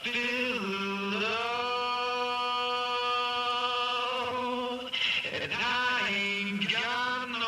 still love, and I ain't got no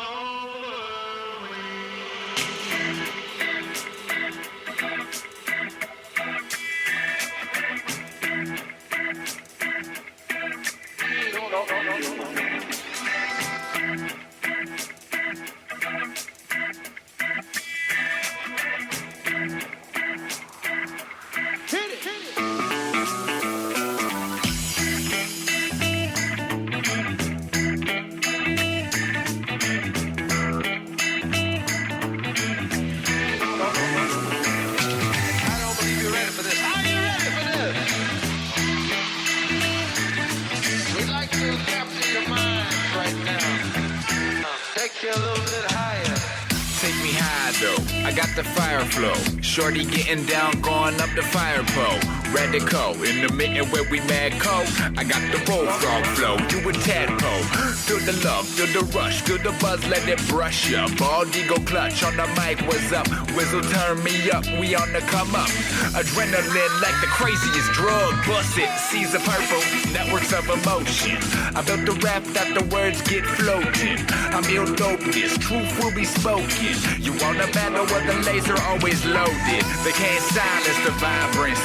I got the fire flow. Shorty getting down, going up the fire pole. Radical, in the minute where we mad cold. I got the bullfrog flow, you a tadpole. Feel the love, feel the rush, feel the buzz, let it brush ya. Bald eagle clutch on the mic, what's up? Whistle turn me up, we on the come up. Adrenaline like the craziest drug. Bust it, Caesar purple, networks of emotion. I built the rap that the words get floating. I'm ill dopeness, truth will be spoken. You wanna battle with the laser always loaded. They can't silence the vibrance.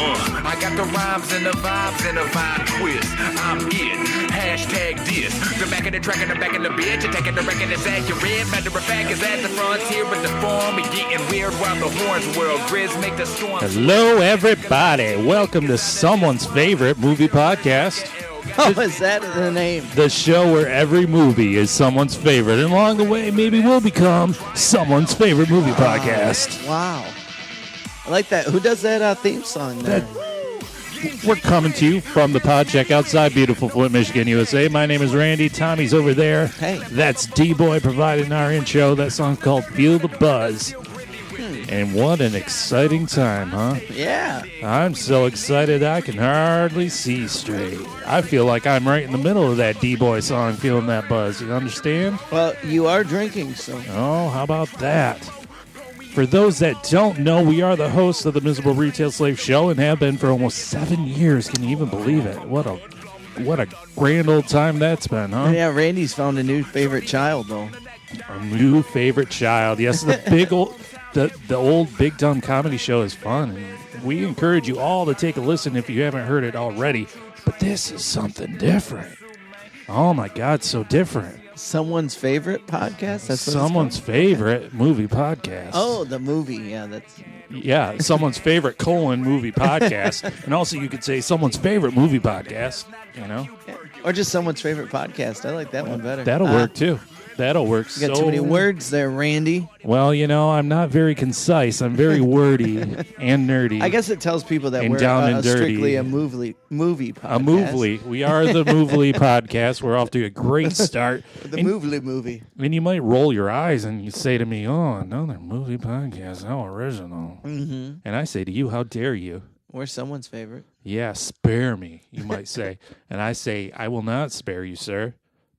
I got the rhymes and the vibes and a vibe twist. I'm it. Hashtag this. The back of the track and the back of the bitch. Attacking the record is accurate. Matter of fact is at the frontier with the form. And getting weird while the horns whirl. Grizz make the storm. Hello, everybody. Welcome to someone's favorite movie podcast. Oh, is that the name? The show where every movie is someone's favorite. And along the way, maybe we'll become someone's favorite movie podcast. Wow. I like that. Who does that theme song there? We're coming to you from the pod check outside beautiful Flint, Michigan, USA. My name is Randy. Tommy's over there. Hey. That's D-Boy providing our intro. That song's called Feel the Buzz. And what an exciting time, huh? Yeah. I'm so excited I can hardly see straight. I feel like I'm right in the middle of that D-Boy song, feeling that buzz. You understand? Well, you are drinking, so. Oh, how about that? For those that don't know, we are the hosts of the Miserable Retail Slave Show and have been for almost 7 years. Can you even believe it? What a grand old time that's been, huh? Yeah, Randy's found a new favorite child, though. A new favorite child. Yes, the old Big Dumb Comedy Show is fun. And we encourage you all to take a listen if you haven't heard it already. But this is something different. Oh, my God, so different. Someone's favorite podcast? That's what someone's favorite movie podcast. Oh, the movie. Yeah, that's... Yeah, someone's favorite movie podcast. And also you could say someone's favorite movie podcast, you know? Yeah. Or just someone's favorite podcast. I like that one better. That'll work, too. That'll work. You got too many words there, Randy. Well, you know, I'm not very concise. I'm very wordy and nerdy. I guess it tells people that we're strictly a movie podcast. A movie. We are the movie podcast. We're off to a great start. The movie. And you might roll your eyes and you say to me, oh, another movie podcast. How original. Mm-hmm. And I say to you, how dare you? We're someone's favorite. Yeah, spare me, you might say. And I say, I will not spare you, sir.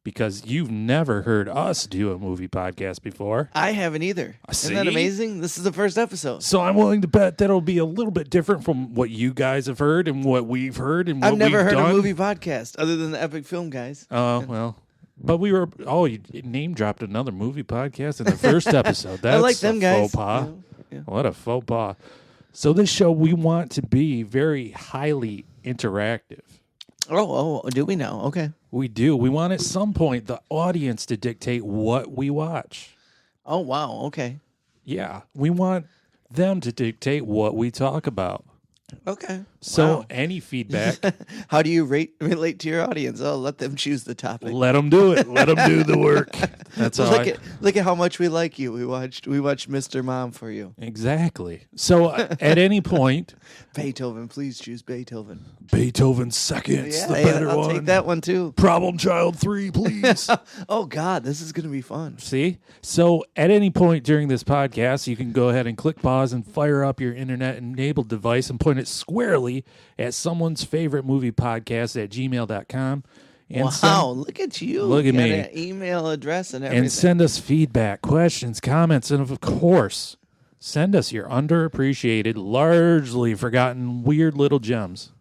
Because you've never heard us do a movie podcast before. I haven't either. See? Isn't that amazing? This is the first episode. So I'm willing to bet that'll be a little bit different from what you guys have heard and what we've heard and what we've done. I've never heard a movie podcast other than the Epic Film Guys. Oh, well. But you name dropped another movie podcast in the first episode. That's I like them guys. Faux pas. Yeah. What a faux pas. So this show, we want to be very highly interactive. Oh, do we now? Okay. We do. We want at some point the audience to dictate what we watch. Oh, wow. Okay. Yeah. We want them to dictate what we talk about. Okay. So any feedback. How do you relate to your audience? Oh, let them choose the topic. Let them do it. Let them do the work. That's all. Look at how much we like you. We watched Mr. Mom for you. Exactly. So at any point, Beethoven, please choose Beethoven. Beethoven seconds, Yeah, the better I'll one. take that one too. Problem Child 3, please. Oh God, this is gonna be fun. See? So at any point during this podcast, you can go ahead and click pause and fire up your internet-enabled device and point it squarely at someone's favorite movie podcast at gmail.com. And look at you. Look at me. Email address and everything. And send us feedback, questions, comments, and of course, Send us your underappreciated, largely forgotten, weird little gems.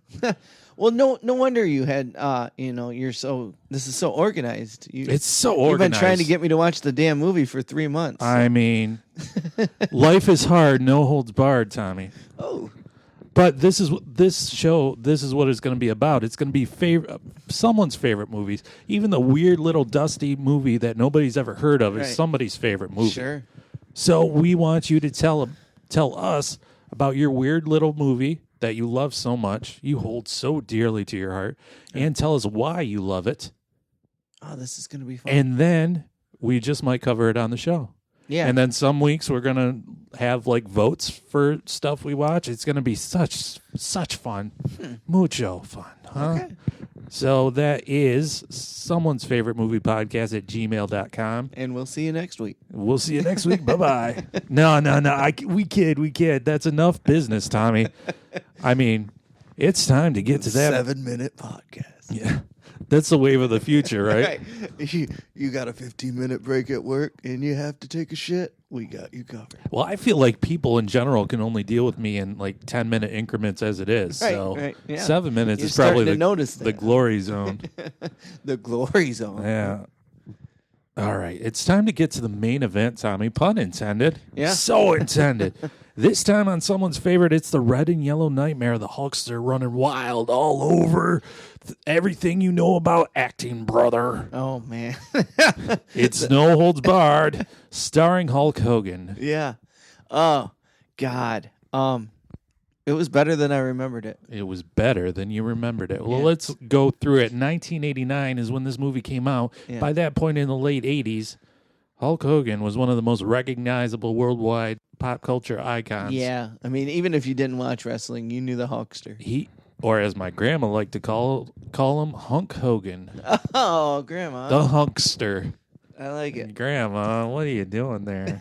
Well, no wonder you had, this is so organized. It's so You've organized. been trying to get me to watch the damn movie for 3 months. I mean, life is hard, no holds barred, Tommy. Oh. But this is what it's going to be about. It's going to be someone's favorite movies. Even the weird little dusty movie that nobody's ever heard of is somebody's favorite movie. Sure. So we want you to tell us about your weird little movie that you love so much, you hold so dearly to your heart, and tell us why you love it. Oh, this is going to be fun. And then we just might cover it on the show. Yeah. And then some weeks we're going to have like votes for stuff we watch. It's going to be such fun. Mucho fun. Huh? Okay. So that is someone's favorite movie podcast at gmail.com. And we'll see you next week. We'll see you next week. Bye-bye. No. We kid. That's enough business, Tommy. I mean, it's time to get to that. 7-minute podcast. Yeah. That's the wave of the future, right? You got a 15-minute break at work and you have to take a shit. We got you covered. Well, I feel like people in general can only deal with me in like 10-minute increments as it is. Right, yeah. 7 minutes You're is probably starting to notice the that. glory zone. The glory zone. Yeah. All right. It's time to get to the main event, Tommy. Pun intended. Yeah. So intended. This time on someone's favorite, it's the red and yellow nightmare. The Hulkster running wild all over everything you know about acting, brother. Oh, man. It's No Holds Barred, starring Hulk Hogan. Yeah. Oh, God. It was better than I remembered it. It was better than you remembered it. Well, Yeah. let's go through it. 1989 is when this movie came out. Yeah. By that point in the late 80s, Hulk Hogan was one of the most recognizable worldwide pop culture icons. Yeah. I mean, even if you didn't watch wrestling, you knew the Hulkster. He, or as my grandma liked to call him, Hunk Hogan. Oh, Grandma. The Hunkster. I like it. Grandma, what are you doing there?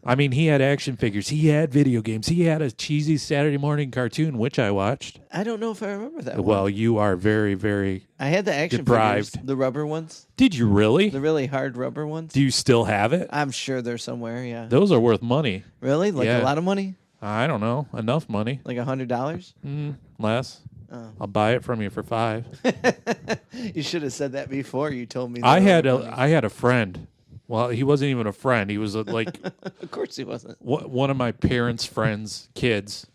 I mean, he had action figures. He had video games. He had a cheesy Saturday morning cartoon, which I watched. I don't know if I remember that Well, one. you are very, very... I had the action deprived. figures, the rubber ones, Did you really? the really hard rubber ones. Do you still have it? I'm sure they're somewhere, yeah. Those are worth money. Really? Like Yeah. a lot of money? I don't know. Enough money. Like $100? Less. Oh. I'll buy it from you for $5. You should have said that before you told me. I that. had a friend. Well, he wasn't even a friend. He was like Of course he wasn't. one of my parents' friends' kids.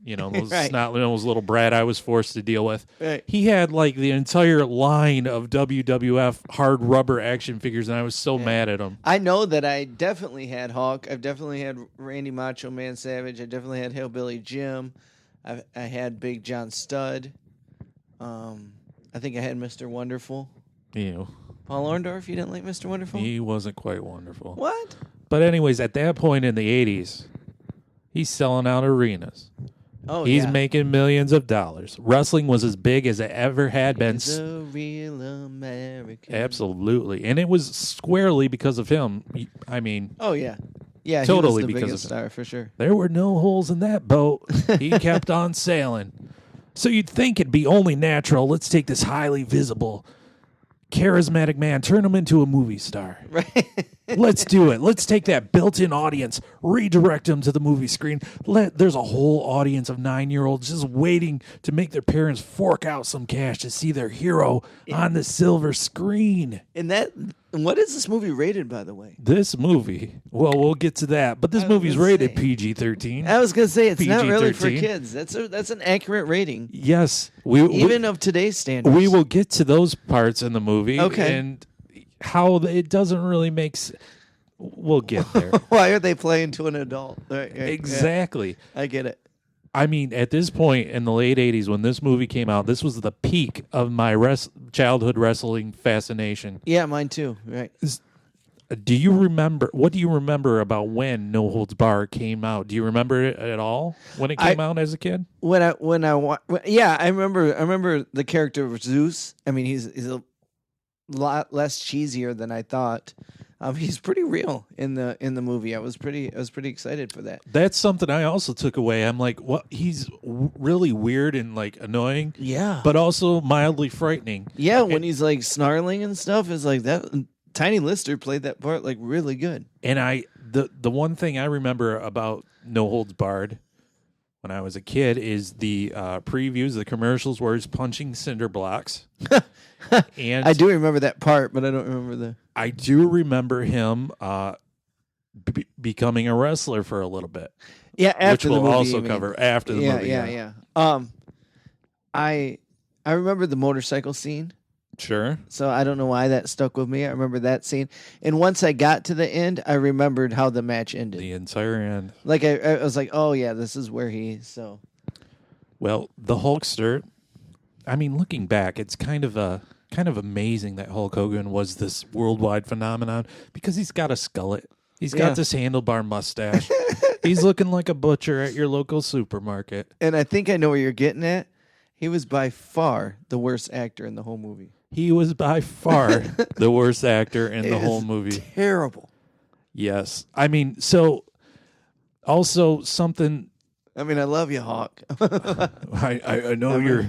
You know, those Right. snot-nosed little brat I was forced to deal with. Right. He had like the entire line of WWF hard rubber action figures, and I was so mad at him. I know that I definitely had Hulk. I've definitely had Randy Macho Man Savage. I definitely had Hillbilly Jim. I had Big John Studd. I think I had Mr. Wonderful. You know, Paul Orndorff, you didn't like Mr. Wonderful? he wasn't quite wonderful. What? But anyways, at that point in the 80s, he's selling out arenas. Oh, He's yeah. making millions of dollars. Wrestling was as big as it ever had been. He's a real American. Absolutely. And it was squarely because of him. I mean, Oh, yeah. Yeah, Totally he was the because biggest of him. star for sure. there were no holes in that boat. He kept on sailing. So you'd think it'd be only natural. Let's take this highly visible, charismatic man, turn him into a movie star. Right. Let's do it. Let's take that built-in audience, redirect them to the movie screen. There's a whole audience of 9-year-olds just waiting to make their parents fork out some cash to see their hero on the silver screen. And what is this movie rated, by the way? This movie, well, we'll get to that, but this was movie's gonna rated say. PG-13. I was gonna say it's not really for PG-13. kids. That's an accurate rating, Yes, even of today's standards. we will get to those parts in the movie. Okay. And how it doesn't really make sense. We'll get there. Why are they playing to an adult? Right, yeah, Exactly. I get it. I mean, at this point in the late 80s, when this movie came out, this was the peak of my childhood wrestling fascination. Yeah, mine too. Right. Do you remember, what do you remember about when No Holds Barred came out? Do you remember it at all when it came out as a kid? I remember the character of Zeus. I mean, he's a lot less cheesier than I thought. He's pretty real in the movie. I was pretty excited for that. That's something I also took away. I'm like, what? He's really weird and like annoying, Yeah. but also mildly frightening. Yeah, when he's like snarling and stuff, is like that Tiny Lister played that part like really good. And the one thing I remember about No Holds Barred when I was a kid is the previews, the commercials where he's punching cinder blocks. And I do remember that part, but I don't remember I do remember him becoming a wrestler for a little bit. Yeah, after which we'll the movie, also cover after the movie. Yeah. I remember the motorcycle scene. Sure. So I don't know why that stuck with me. I remember that scene. And once I got to the end, I remembered how the match ended. The entire end. Like I was like, oh yeah, this is where so. Well, the Hulkster, I mean, looking back, it's kind of amazing that Hulk Hogan was this worldwide phenomenon because he's got a skullet. He's got this handlebar mustache. He's looking like a butcher at your local supermarket. And I think I know where you're getting at. He was by far the worst actor in the whole movie. He was by far the worst actor in the whole movie. Terrible. Yes. I mean, so also something. I mean, I love you, Hawk. I know you're.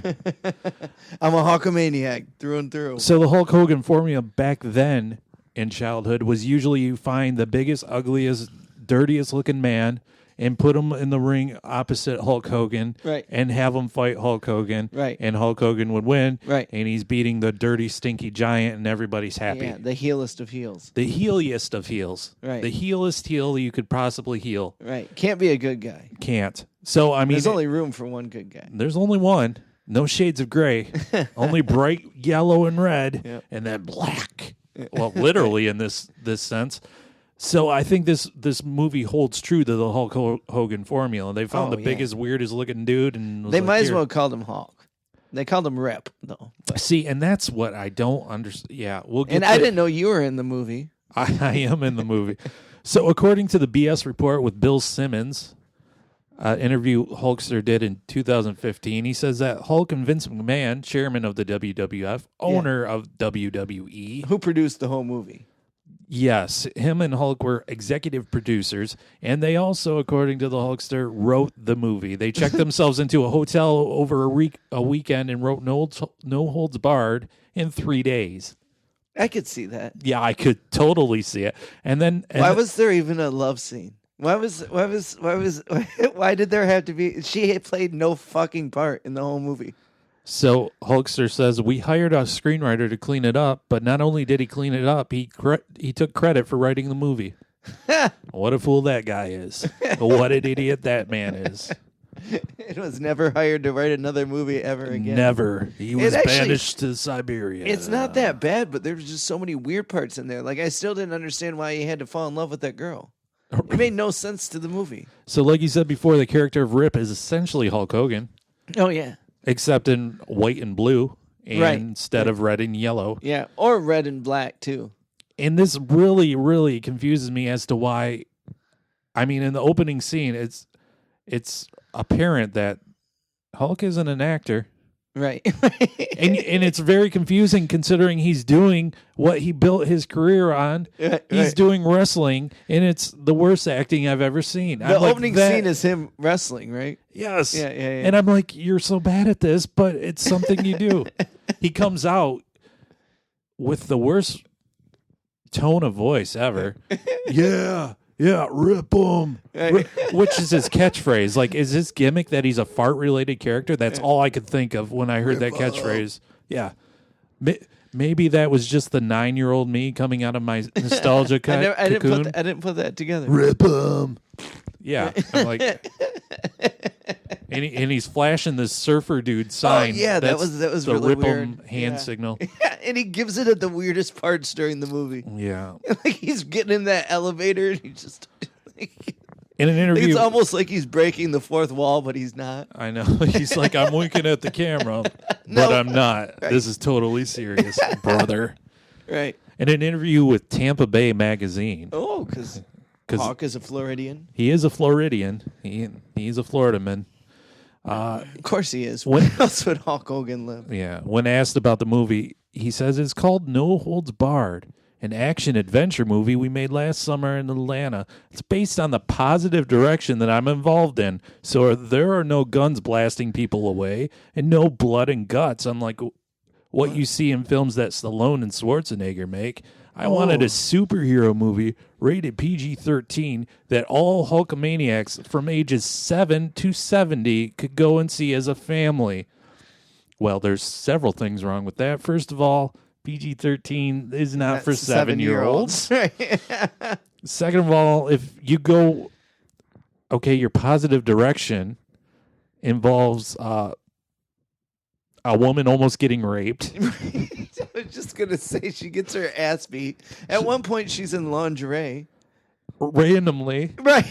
I'm a Hulkamaniac through and through. So the Hulk Hogan formula back then in childhood was usually you find the biggest, ugliest, dirtiest looking man and put him in the ring opposite Hulk Hogan, right, and have him fight Hulk Hogan, right, and Hulk Hogan would win, right, and he's beating the dirty, stinky giant, and everybody's happy. Yeah, the heelest of heels. The heeliest of heels. Right. The heelest heel you could possibly heel. Right. Can't be a good guy. Can't. So, I mean, there's only room for one good guy. There's only one. No shades of gray. Only bright yellow and red, yep, and then black. Well, literally in this sense. So I think this movie holds true to the Hulk Hogan formula. They found the biggest, weirdest looking dude, and they might as well call him Hulk. They called him Rip, though. But. See, and that's what I don't understand. Yeah, we'll get. And I didn't know you were in the movie. I am in the movie. So according to the BS report with Bill Simmons, interview Hulkster did in 2015, he says that Hulk and Vince McMahon, chairman of the WWF, owner of WWE, who produced the whole movie. Yes, him and Hulk were executive producers, and they also, according to the Hulkster, wrote the movie. They checked themselves into a hotel over a weekend and wrote No Holds Barred in 3 days. I could see that. Yeah, I could totally see it. And then why was there even a love scene? Why did there have to be? She played no fucking part in the whole movie. So Hulkster says, we hired a screenwriter to clean it up, but not only did he clean it up, he took credit for writing the movie. What a fool that guy is. What an idiot that man is. It was never hired to write another movie ever again. Never. He was banished to Siberia. It's not that bad, but there's just so many weird parts in there. Like, I still didn't understand why he had to fall in love with that girl. It made no sense to the movie. So like you said before, the character of Rip is essentially Hulk Hogan. Oh, yeah. Except in white and blue instead of red and yellow. Yeah, or red and black, too. And this really, really confuses me as to why, I mean, in the opening scene, it's apparent that Hulk isn't an actor. Right. and it's very confusing considering he's doing what he built his career on. Right. He's doing wrestling, and it's the worst acting I've ever seen. The opening scene is him wrestling, right? Yes. Yeah. And I'm like, you're so bad at this, but it's something you do. He comes out with the worst tone of voice ever. Yeah, rip him. Which is his catchphrase. Like, is his gimmick that he's a fart-related character? That's all I could think of when I heard that catchphrase. Yeah. Maybe that was just the 9-year-old me coming out of my nostalgia cocoon. I didn't put that together. Rip him. Yeah. I'm like... And he's flashing this surfer dude sign. Oh, yeah, that was the really rip weird. hand signal. Yeah, and he gives it at the weirdest parts during the movie. Yeah. Like he's getting in that elevator and he just in an interview, it's almost like he's breaking the fourth wall, but he's not. I know. He's like, I'm winking at the camera, but I'm not. Right. This is totally serious, brother. Right. In an interview with Tampa Bay Magazine. Oh, because Hawk is a Floridian. He is a Floridian. He's a Floridian. Of course he is. Where else would Hulk Hogan live? Yeah. When asked about the movie, he says it's called No Holds Barred, an action-adventure movie we made last summer in Atlanta. It's based on the positive direction that I'm involved in, so there are no guns blasting people away and no blood and guts, unlike what you see in films that Stallone and Schwarzenegger make. I wanted a superhero movie rated PG-13 that all Hulkamaniacs from ages 7 to 70 could go and see as a family. Well, there's several things wrong with that. First of all, PG-13 is not for 7-year-olds. Second of all, if you go, your positive direction involves a woman almost getting raped. I was just going to say she gets her ass beat. At one point, she's in lingerie. Randomly. Right.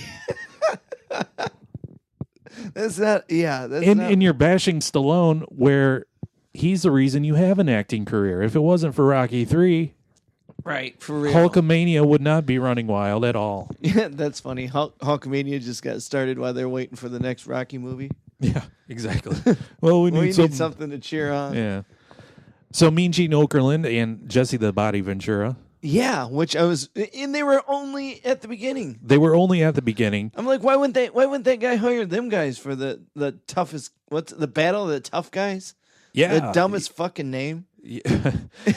That's not, And you're bashing Stallone where he's the reason you have an acting career. If it wasn't for Rocky III, right, for real. Hulkamania would not be running wild at all. Yeah, that's funny. Hulkamania just got started while they're waiting for the next Rocky movie. Yeah, exactly. Well, we need something to cheer on. Yeah. So Mean Gene Okerlund and Jesse the Body Ventura. Yeah, and they were only at the beginning. They were only at the beginning. I'm like, why wouldn't that guy hire them guys for the toughest? What's the battle of the tough guys? Yeah, the dumbest fucking name. Yeah.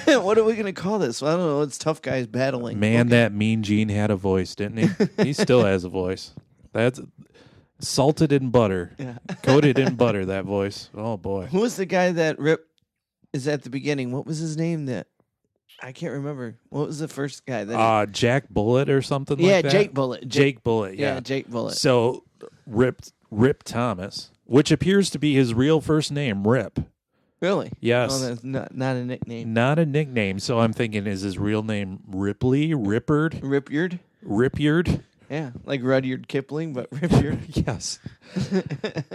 What are we gonna call this? Well, I don't know. It's tough guys battling. Man, that Mean Gene had a voice, didn't he? He still has a voice. That's salted in butter, coated in butter. That voice. Oh boy. Who was the guy that is at the beginning? What was his name? That I can't remember. What was the first guy? That Jack Bullet or something like that? Yeah, Jake Bullet. Jake Bullet, yeah. Jake Bullet. So, Rip Thomas, which appears to be his real first name, Rip. Really? Yes. Oh, that's not a nickname. Not a nickname. So I'm thinking, is his real name Ripley? Rippard? Ripyard? Ripyard? Yeah, like Rudyard Kipling, but Ripyard. Yes.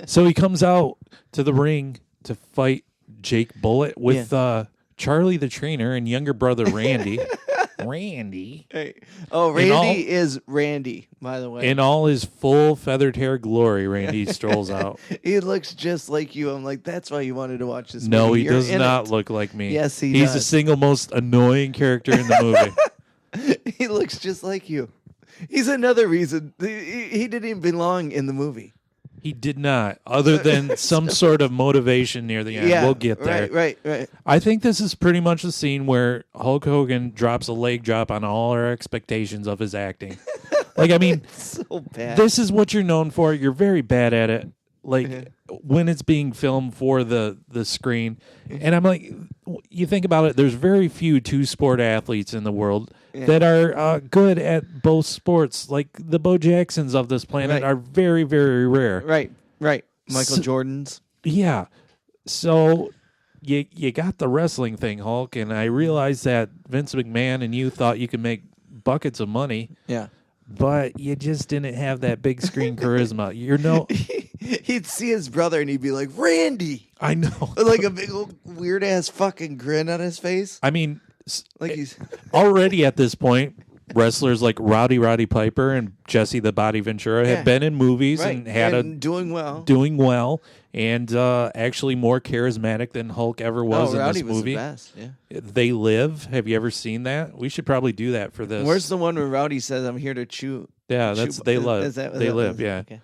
So he comes out to the ring to fight Jake Bullet with Charlie the trainer and younger brother Randy. Randy. Hey. Oh, Randy is Randy, by the way. In all his full feathered hair glory, Randy strolls out. He looks just like you. I'm like, that's why you wanted to watch this No, movie. he does not look like me. Yes, He's does. the single most annoying character in the movie. He looks just like you. He's another reason. He didn't even belong in the movie. He did not, other than some sort of motivation near the end. Yeah, we'll get there. Right. I think this is pretty much the scene where Hulk Hogan drops a leg drop on all our expectations of his acting. Like, I mean, so bad. This is what you're known for. You're very bad at it. Like, when it's being filmed for the screen. And I'm like, you think about it, there's very few two-sport athletes in the world that are good at both sports. Like, the Bo Jacksons of this planet are very, very rare. Right. Michael Jordan's. Yeah. So you got the wrestling thing, Hulk, and I realized that Vince McMahon and you thought you could make buckets of money. Yeah. But you just didn't have that big screen charisma. He'd see his brother and he'd be like, Randy. I know. Like a big old weird ass fucking grin on his face. I mean, like he's already at this point, wrestlers like Roddy Piper and Jesse the Body Ventura have been in movies and had doing well, and actually more charismatic than Hulk ever was in Rowdy this movie. Was the best, yeah. They Live. Have you ever seen that? We should probably do that for this. Where's the one where Rowdy says, "I'm here to chew"? Yeah, that's They Live. They Live. Yeah. Okay.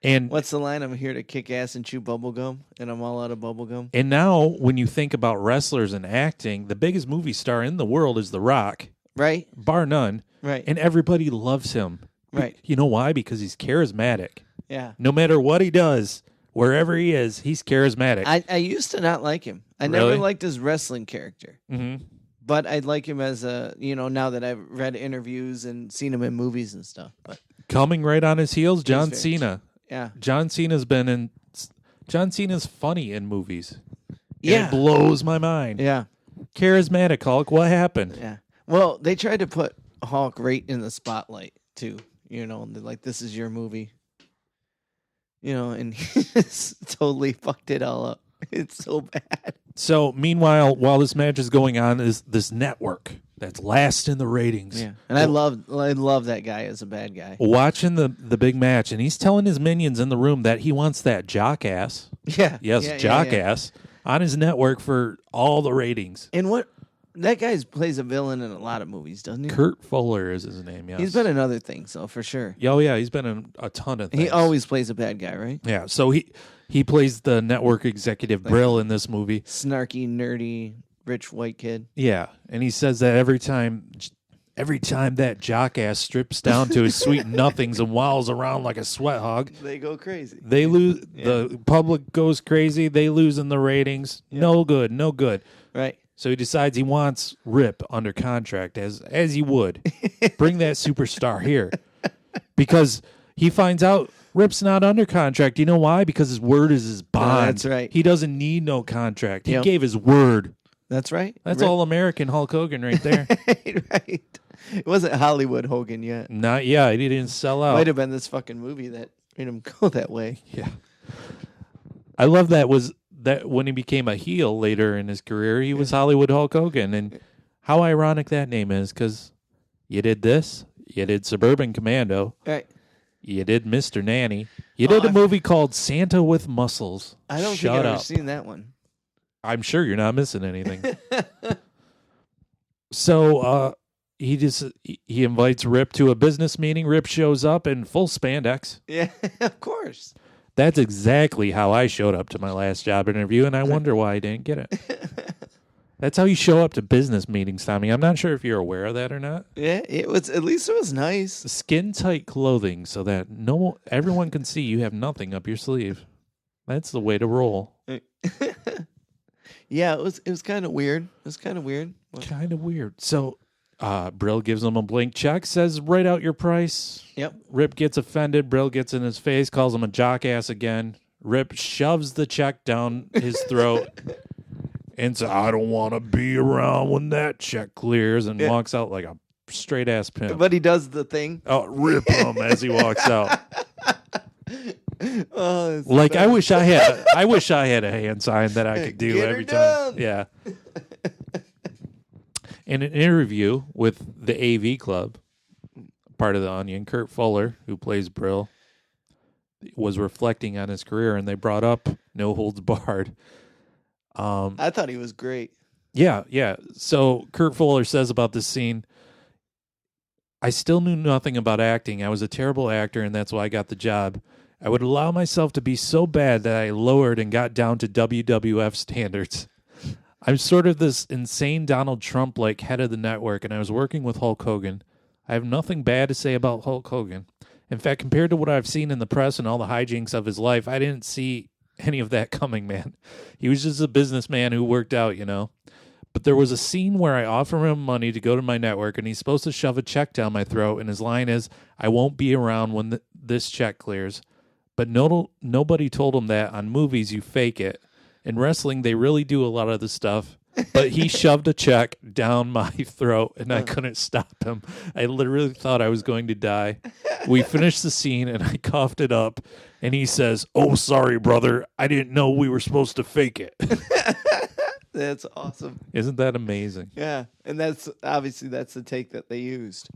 And what's the line? I'm here to kick ass and chew bubble gum, and I'm all out of bubble gum. And now, when you think about wrestlers and acting, the biggest movie star in the world is The Rock. Right. Bar none. Right. And everybody loves him. Right. You know why? Because he's charismatic. Yeah. No matter what he does, wherever he is, he's charismatic. I used to not like him. I never liked his wrestling character. Mm-hmm. But I like him as now that I've read interviews and seen him in movies and stuff. But coming right on his heels, John Cena. Yeah. John Cena's funny in movies. Yeah. It blows my mind. Yeah. Charismatic Hulk. What happened? Yeah. Well, they tried to put Hulk right in the spotlight too. Like, this is your movie. And he just totally fucked it all up. It's so bad. So, meanwhile, while this match is going on, is this network that's last in the ratings. Yeah. And I love that guy as a bad guy. Watching the big match, and he's telling his minions in the room that he wants that jock ass. Yeah. Yes, jock ass on his network for all the ratings. And that guy plays a villain in a lot of movies, doesn't he? Kurt Fuller is his name, yes. He's been in other things, though, for sure. Oh, yeah, he's been in a ton of things. He always plays a bad guy, right? Yeah, so he plays the network executive Brill in this movie. Snarky, nerdy, rich white kid. Yeah, and he says that every time every time that jock ass strips down to his sweet nothings and wallows around like a sweat hog, They go crazy. they lose. The public goes crazy. They lose in the ratings. No good. No good. Right. So he decides he wants Rip under contract, as he would. Bring that superstar here. Because he finds out Rip's not under contract. You know why? Because his word is his bond. That's right. He doesn't need no contract. He Yep. gave his word. That's right. That's all American Hulk Hogan right there. Right. It wasn't Hollywood Hogan yet. Not yeah, he didn't sell out. Might have been this fucking movie that made him go that way. Yeah. I love that when he became a heel later in his career, he was Hollywood Hulk Hogan. And how ironic that name is, because you did this, you did Suburban Commando, Right. you did Mr. Nanny, you did a movie called Santa with Muscles. I don't Shut think I've ever up. seen that one. I'm sure you're not missing anything. So he invites Rip to a business meeting. Rip shows up in full spandex. Yeah, of course. That's exactly how I showed up to my last job interview, and I wonder why I didn't get it. That's how you show up to business meetings, Tommy. I'm not sure if you're aware of that or not. Yeah, it was. At least it was nice. Skin tight clothing so that everyone can see you have nothing up your sleeve. That's the way to roll. Yeah, it was kind of weird. It was kind of weird. Kind of weird. So, Brill gives him a blank check, says, "Write out your price." Yep. Rip gets offended. Brill gets in his face, calls him a jockass again. Rip shoves the check down his throat and says, "I don't want to be around when that check clears," and walks out like a straight ass pimp. But he does the thing. Oh, rip him as he walks out. Oh, it's Like bad. I wish I had a hand sign that I could do Get her every done. time. Yeah. In an interview with the AV Club, part of the Onion, Kurt Fuller, who plays Brill, was reflecting on his career, and they brought up No Holds Barred. I thought he was great. Yeah. So Kurt Fuller says about this scene, "I still knew nothing about acting. I was a terrible actor, and that's why I got the job. I would allow myself to be so bad that I lowered and got down to WWF standards. I'm sort of this insane Donald Trump-like head of the network, and I was working with Hulk Hogan. I have nothing bad to say about Hulk Hogan. In fact, compared to what I've seen in the press and all the hijinks of his life, I didn't see any of that coming, man. He was just a businessman who worked out, you know. But there was a scene where I offer him money to go to my network, and he's supposed to shove a check down my throat, and his line is, 'I won't be around when this check clears.' But nobody told him that on movies you fake it. In wrestling, they really do a lot of the stuff. But he shoved a check down my throat, and I couldn't stop him. I literally thought I was going to die. We finished the scene, and I coughed it up. And he says, 'Oh, sorry, brother. I didn't know we were supposed to fake it.'" That's awesome. Isn't that amazing? Yeah, and that's the take that they used.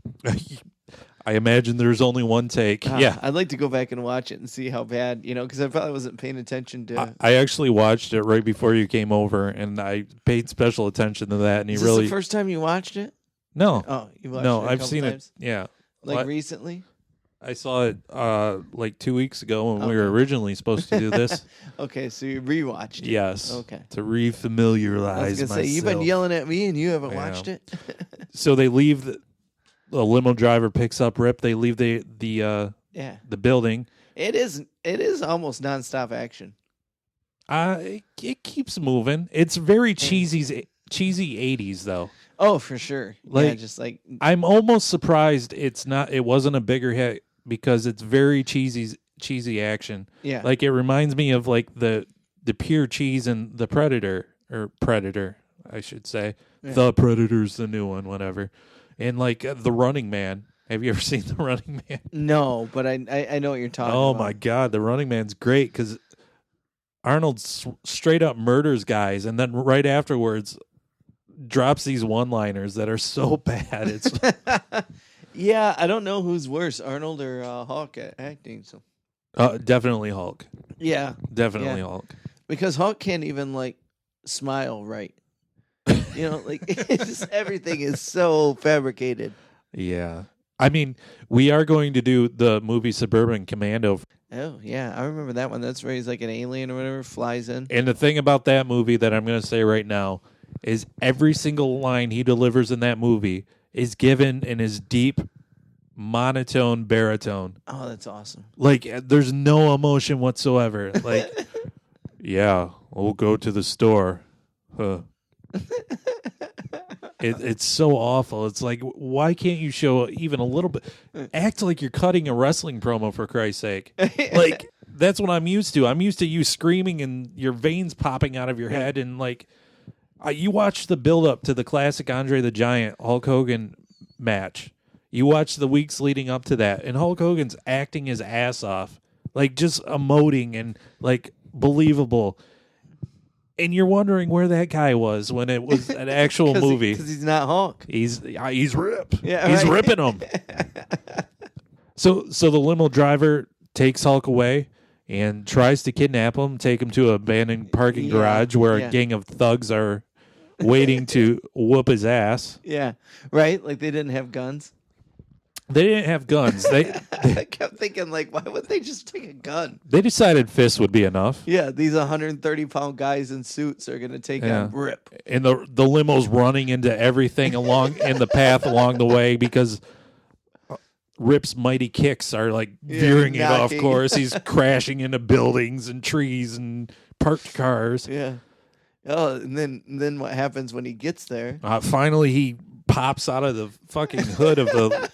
I imagine there's only one take. Yeah. I'd like to go back and watch it and see how bad, because I probably wasn't paying attention to. I actually watched it right before you came over, and I paid special attention to that. And Is this the first time you watched it? No. Oh, you watched No, it a I've couple seen times? it. Yeah. Like recently? I saw it like 2 weeks ago when we were originally supposed to do this. Okay, so you rewatched it. Yes. Okay. To refamiliarize I was going to myself. say, you've been yelling at me and you haven't watched it? So they leave. The limo driver picks up Rip. They leave the building. It is almost nonstop action. It keeps moving. It's very cheesy 80s though. Oh, for sure. Like, just like I'm almost surprised it wasn't a bigger hit because it's very cheesy action. Yeah. Like it reminds me of like the pure cheese and the Predator, I should say. Yeah. The Predator's the new one, whatever. And like The Running Man. Have you ever seen The Running Man? No, but I know what you're talking about. Oh my God, The Running Man's great because Arnold straight up murders guys, and then right afterwards drops these one-liners that are so bad. It's yeah, I don't know who's worse, Arnold or Hulk at acting. So definitely Hulk. Yeah, definitely Hulk. Because Hulk can't even like smile right. Like it's just everything is so fabricated. Yeah. I mean, we are going to do the movie Suburban Commando. Oh, yeah. I remember that one. That's where he's like an alien or whatever, flies in. And the thing about that movie that I'm going to say right now is every single line he delivers in that movie is given in his deep, monotone baritone. Oh, that's awesome. Like, there's no emotion whatsoever. Like, yeah, we'll go to the store. Huh. It's so awful. It's like, why can't you show even a little bit? Act like you're cutting a wrestling promo, for Christ's sake. Like, that's what I'm used to. I'm used to you screaming and your veins popping out of your head. And, like, you watch the build-up to the classic Andre the Giant Hulk Hogan match. You watch the weeks leading up to that, and Hulk Hogan's acting his ass off. Like, just emoting and, like, believable. And you're wondering where that guy was when it was an actual movie. Because he's not Hulk. He's Rip. Yeah, he's right. ripping him. So the limo driver takes Hulk away and tries to kidnap him, take him to an abandoned parking garage where a gang of thugs are waiting to whoop his ass. Yeah, right? Like they didn't have guns. They didn't have guns. They I kept thinking, like, why would they just take a gun? They decided fists would be enough. Yeah, these 130-pound guys in suits are going to take on Rip. And the limo's running into everything along in the path along the way because Rip's mighty kicks are like veering it off course. He's crashing into buildings and trees and parked cars. Yeah. Oh, and then what happens when he gets there? Finally, he pops out of the fucking hood of the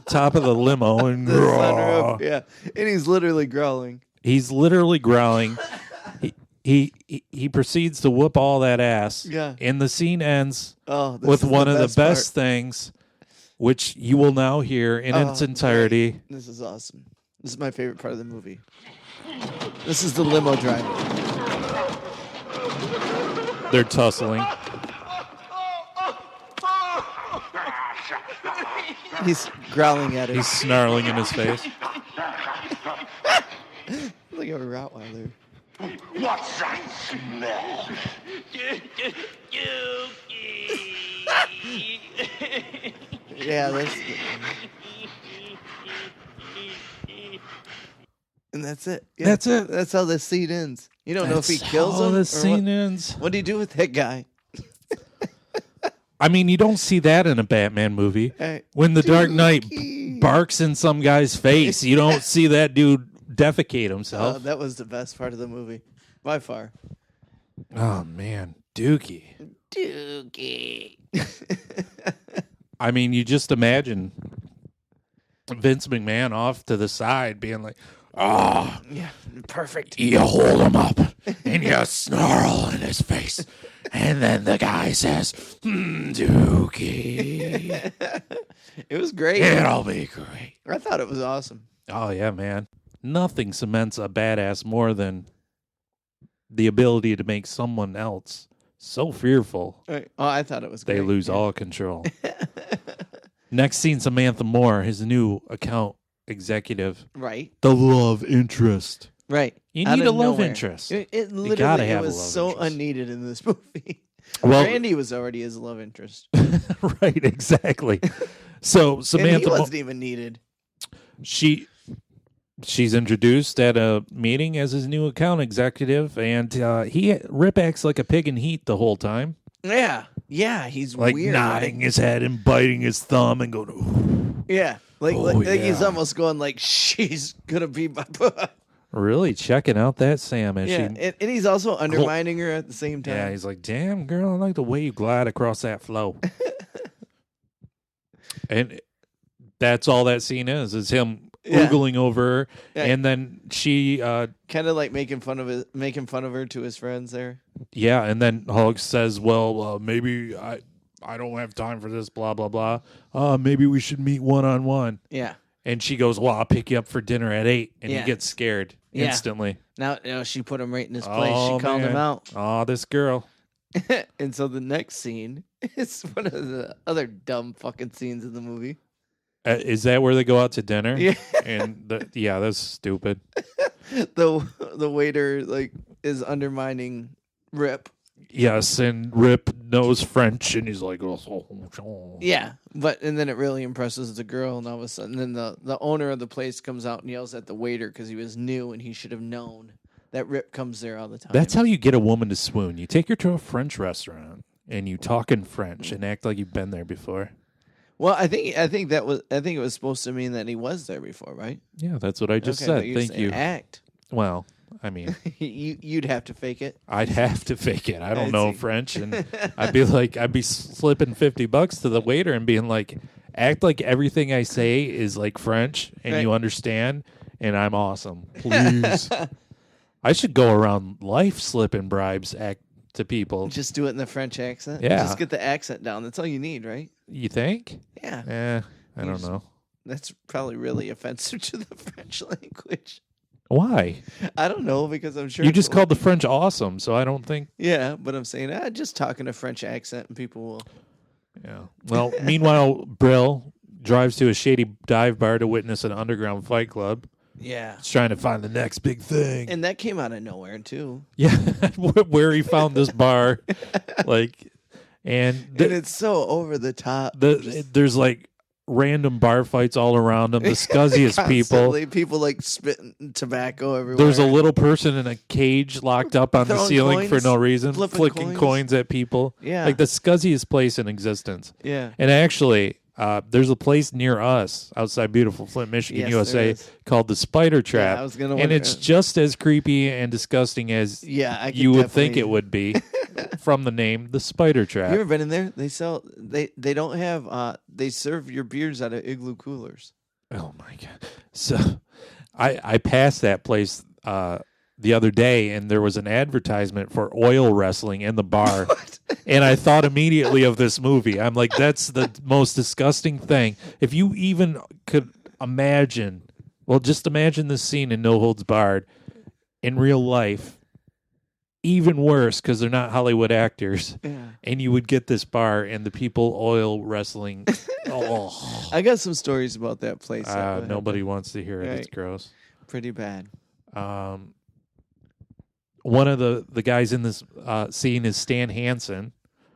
top of the limo and And he's literally growling. He's literally growling. He proceeds to whoop all that ass. Yeah. And the scene ends with one of the best things, which you will now hear in its entirety. Right. This is awesome. This is my favorite part of the movie. This is the limo driver. They're tussling. He's growling at him. He's snarling in his face. Like a Rottweiler. What's that smell? Yeah, and that's it. Yeah, That's it. That's how the scene ends. You don't know if he kills him. The or scene ends. What do you do with that guy? I mean, you don't see that in a Batman movie. When the Dark Knight barks in some guy's face, you don't see that dude defecate himself. That was the best part of the movie, by far. Oh, man. Dookie. I mean, you just imagine Vince McMahon off to the side being like, oh, yeah, perfect. You hold him up and you snarl in his face. And then the guy says, Dookie. It was great. It'll be great. I thought it was awesome. Oh, yeah, man. Nothing cements a badass more than the ability to make someone else so fearful. Right. Oh, I thought it was great. They lose all control. Next scene, Samantha Moore, his new account executive. Right. The love interest. Right. You need a love interest. It You gotta literally have was a love so interest. unneeded in this movie. Well, Randy was already his love interest. Right, exactly. So Samantha And he wasn't even needed. She's introduced at a meeting as his new account executive, and Rip acts like a pig in heat the whole time. Yeah. Yeah, he's Like weird. nodding his head and biting his thumb and going, ooh. Yeah. Like he's yeah. almost going like, she's going to be my... Really checking out that Sam as Yeah, she... and he's also undermining her at the same time. Yeah, he's like, damn, girl, I like the way you glide across that flow. And that's all that scene is him oogling over her. Yeah. And then she... kind of like making fun of her to his friends there. Yeah, and then Hulk says, well, maybe I don't have time for this, blah, blah, blah. Maybe we should meet one-on-one. Yeah. And she goes, well, I'll pick you up for dinner at 8. And he gets scared instantly. Now she put him right in his place. She called him out. Oh, this girl. And so the next scene is one of the other dumb fucking scenes in the movie. Is that where they go out to dinner? Yeah. And that's stupid. The waiter is undermining Rip. Yes, and Rip knows French, and he's like, oh. Yeah, and then it really impresses the girl, and all of a sudden, then the owner of the place comes out and yells at the waiter because he was new and he should have known that Rip comes there all the time. That's how you get a woman to swoon. You take her to a French restaurant, and you talk in French and act like you've been there before. Well, I think it was supposed to mean that he was there before, right? Yeah, that's what I just Okay, but said. you're Thank saying you. Act. Well, I mean, You'd have to fake it. I'd have to fake it. I don't I know see. French, and I'd be slipping $50 to the waiter and being like, act like everything I say is like French and you Right. understand, and I'm awesome. Please. I should go around life slipping bribes to people. Just do it in the French accent. Yeah. Just get the accent down. That's all you need, right? You think? Yeah. I don't know. That's probably really offensive to the French language. Why? I don't know because I'm sure You it's just a- called the French awesome, so I don't think. Yeah, but I'm saying just talking a French accent and people will. Yeah. Well, meanwhile, Brill drives to a shady dive bar to witness an underground fight club. Yeah. He's trying to find the next big thing. And that came out of nowhere too. Yeah, where he found this bar, like, and And it's so over the top. there's like random bar fights all around him. The scuzziest people. People like spitting tobacco everywhere. There's a little person in a cage locked up on the Throwing ceiling for coins, no reason, flipping flicking coins. coins at people. Yeah. Like the scuzziest place in existence. Yeah. And actually, there's a place near us outside beautiful Flint, Michigan, Yes, there USA, is. called the Spider Trap. I was gonna and wonder- it's just as creepy and disgusting as Yeah, I could you would think definitely- it would be from the name, the Spider Trap. You ever been in there? They don't have they serve your beers out of igloo coolers. Oh my god! So, I passed that place the other day, and there was an advertisement for oil wrestling in the bar, and I thought immediately of this movie. I'm like, that's the most disgusting thing. If you even could imagine, well, just imagine this scene in No Holds Barred in real life. Even worse because they're not Hollywood actors, Yeah. and you would get this bar and the people oil wrestling. Oh. I got some stories about that place. Nobody wants to hear it. It's Right. gross. Pretty bad. One of the guys in this scene is Stan Hansen.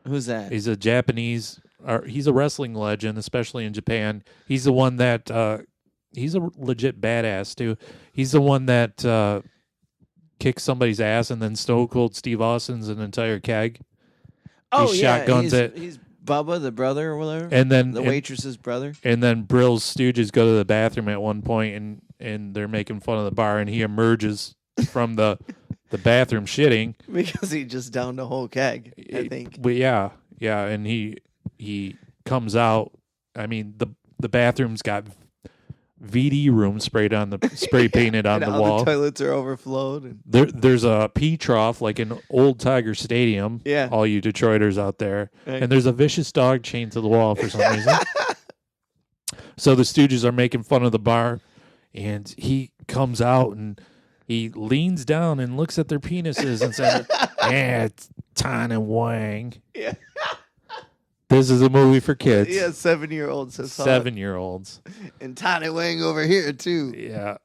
Who's that? He's a Japanese, or he's a wrestling legend, especially in Japan. He's the one that he's a legit badass too. He's the one that kicks somebody's ass, and then Stone Cold Steve Austin's an entire keg. Oh, He yeah. shotguns it. He's Bubba, the brother or whatever. And then the waitress's brother. And then Brill's stooges go to the bathroom at one point, and they're making fun of the bar, and he emerges from the bathroom shitting. Because he just downed a whole keg, I think. But yeah, and he comes out. I mean, the bathroom's got VD room spray painted on And the all wall. the toilets are overflowed. And There's a pee trough like in Old Tiger Stadium. Yeah. All you Detroiters out there. Right. And there's a vicious dog chained to the wall for some reason. So the Stooges are making fun of the bar, and he comes out and he leans down and looks at their penises and says, "Yeah, it's Tiny Wang." Yeah. This is a movie for kids. Yeah, 7-year-old says 7-year-olds. And Tiny Wang over here, too. Yeah.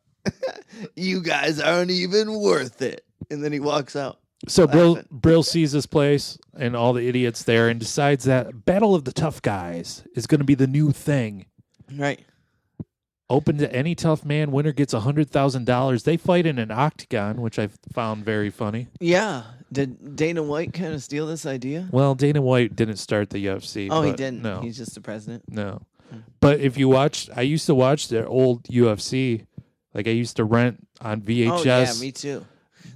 You guys aren't even worth it. And then he walks out. So Laughing. Brill sees this place and all the idiots there and decides that Battle of the Tough Guys is going to be the new thing. Right. Open to any tough man. Winner gets $100,000. They fight in an octagon, which I found very funny. Yeah. Did Dana White kind of steal this idea? Well, Dana White didn't start the UFC. Oh, he but didn't. No, He's just the president. no. But if you watch, I used to watch their old UFC. Like I used to rent on VHS. Oh, yeah, me too.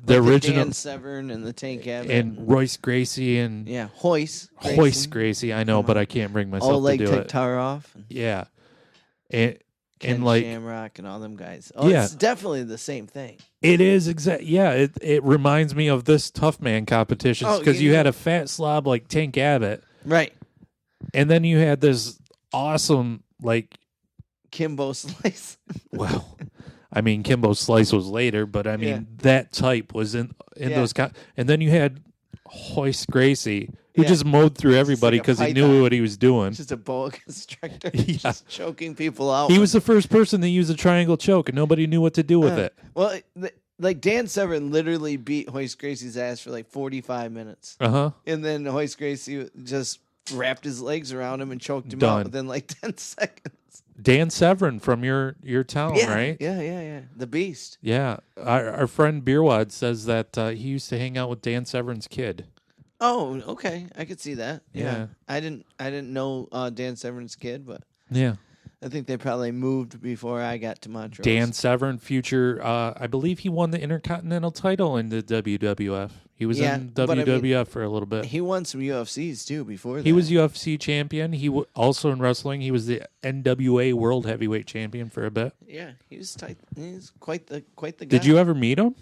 The Like original Dan Severn and the Tank Abbott. and Royce Gracie and yeah, Hoist. Hoist Gracie. I know, but I can't bring myself Old to Leg do it. Taroff. Yeah, and Ken like Shamrock and all them guys. Oh, Yeah. it's definitely the same thing. it is exact. Yeah, it reminds me of this tough man competitions Oh, because you yeah. had a fat slob like Tank Abbott, Right. and then you had this awesome like. Kimbo Slice. Well, I mean, Kimbo Slice was later, but I mean Yeah. that type was in Yeah. those. And then you had Hoist Gracie, who Yeah. just mowed through everybody like a because he python. knew what he was doing. Just a boa constrictor. Yeah. Just choking people out. He was the first person to use a triangle choke, and nobody knew what to do with it. Well, like Dan Severn literally beat Hoist Gracie's ass for like 45 minutes. Uh huh. And then Hoist Gracie just wrapped his legs around him and choked him Done. out within like 10 seconds. Dan Severn from your town, Yeah, right? yeah. The Beast. Yeah. Our friend Beerwad says that he used to hang out with Dan Severn's kid. Oh, okay. I could see that. Yeah. I didn't know Dan Severn's kid, but Yeah. I think they probably moved before I got to Montrose. Dan Severn, future, I believe he won the Intercontinental title in the WWF. He was in WWF for a little bit. He won some UFCs too before that. He was UFC champion. Also in wrestling, he was the NWA World Heavyweight Champion for a bit. Yeah, he was tight. He's quite the guy. Did you ever meet him?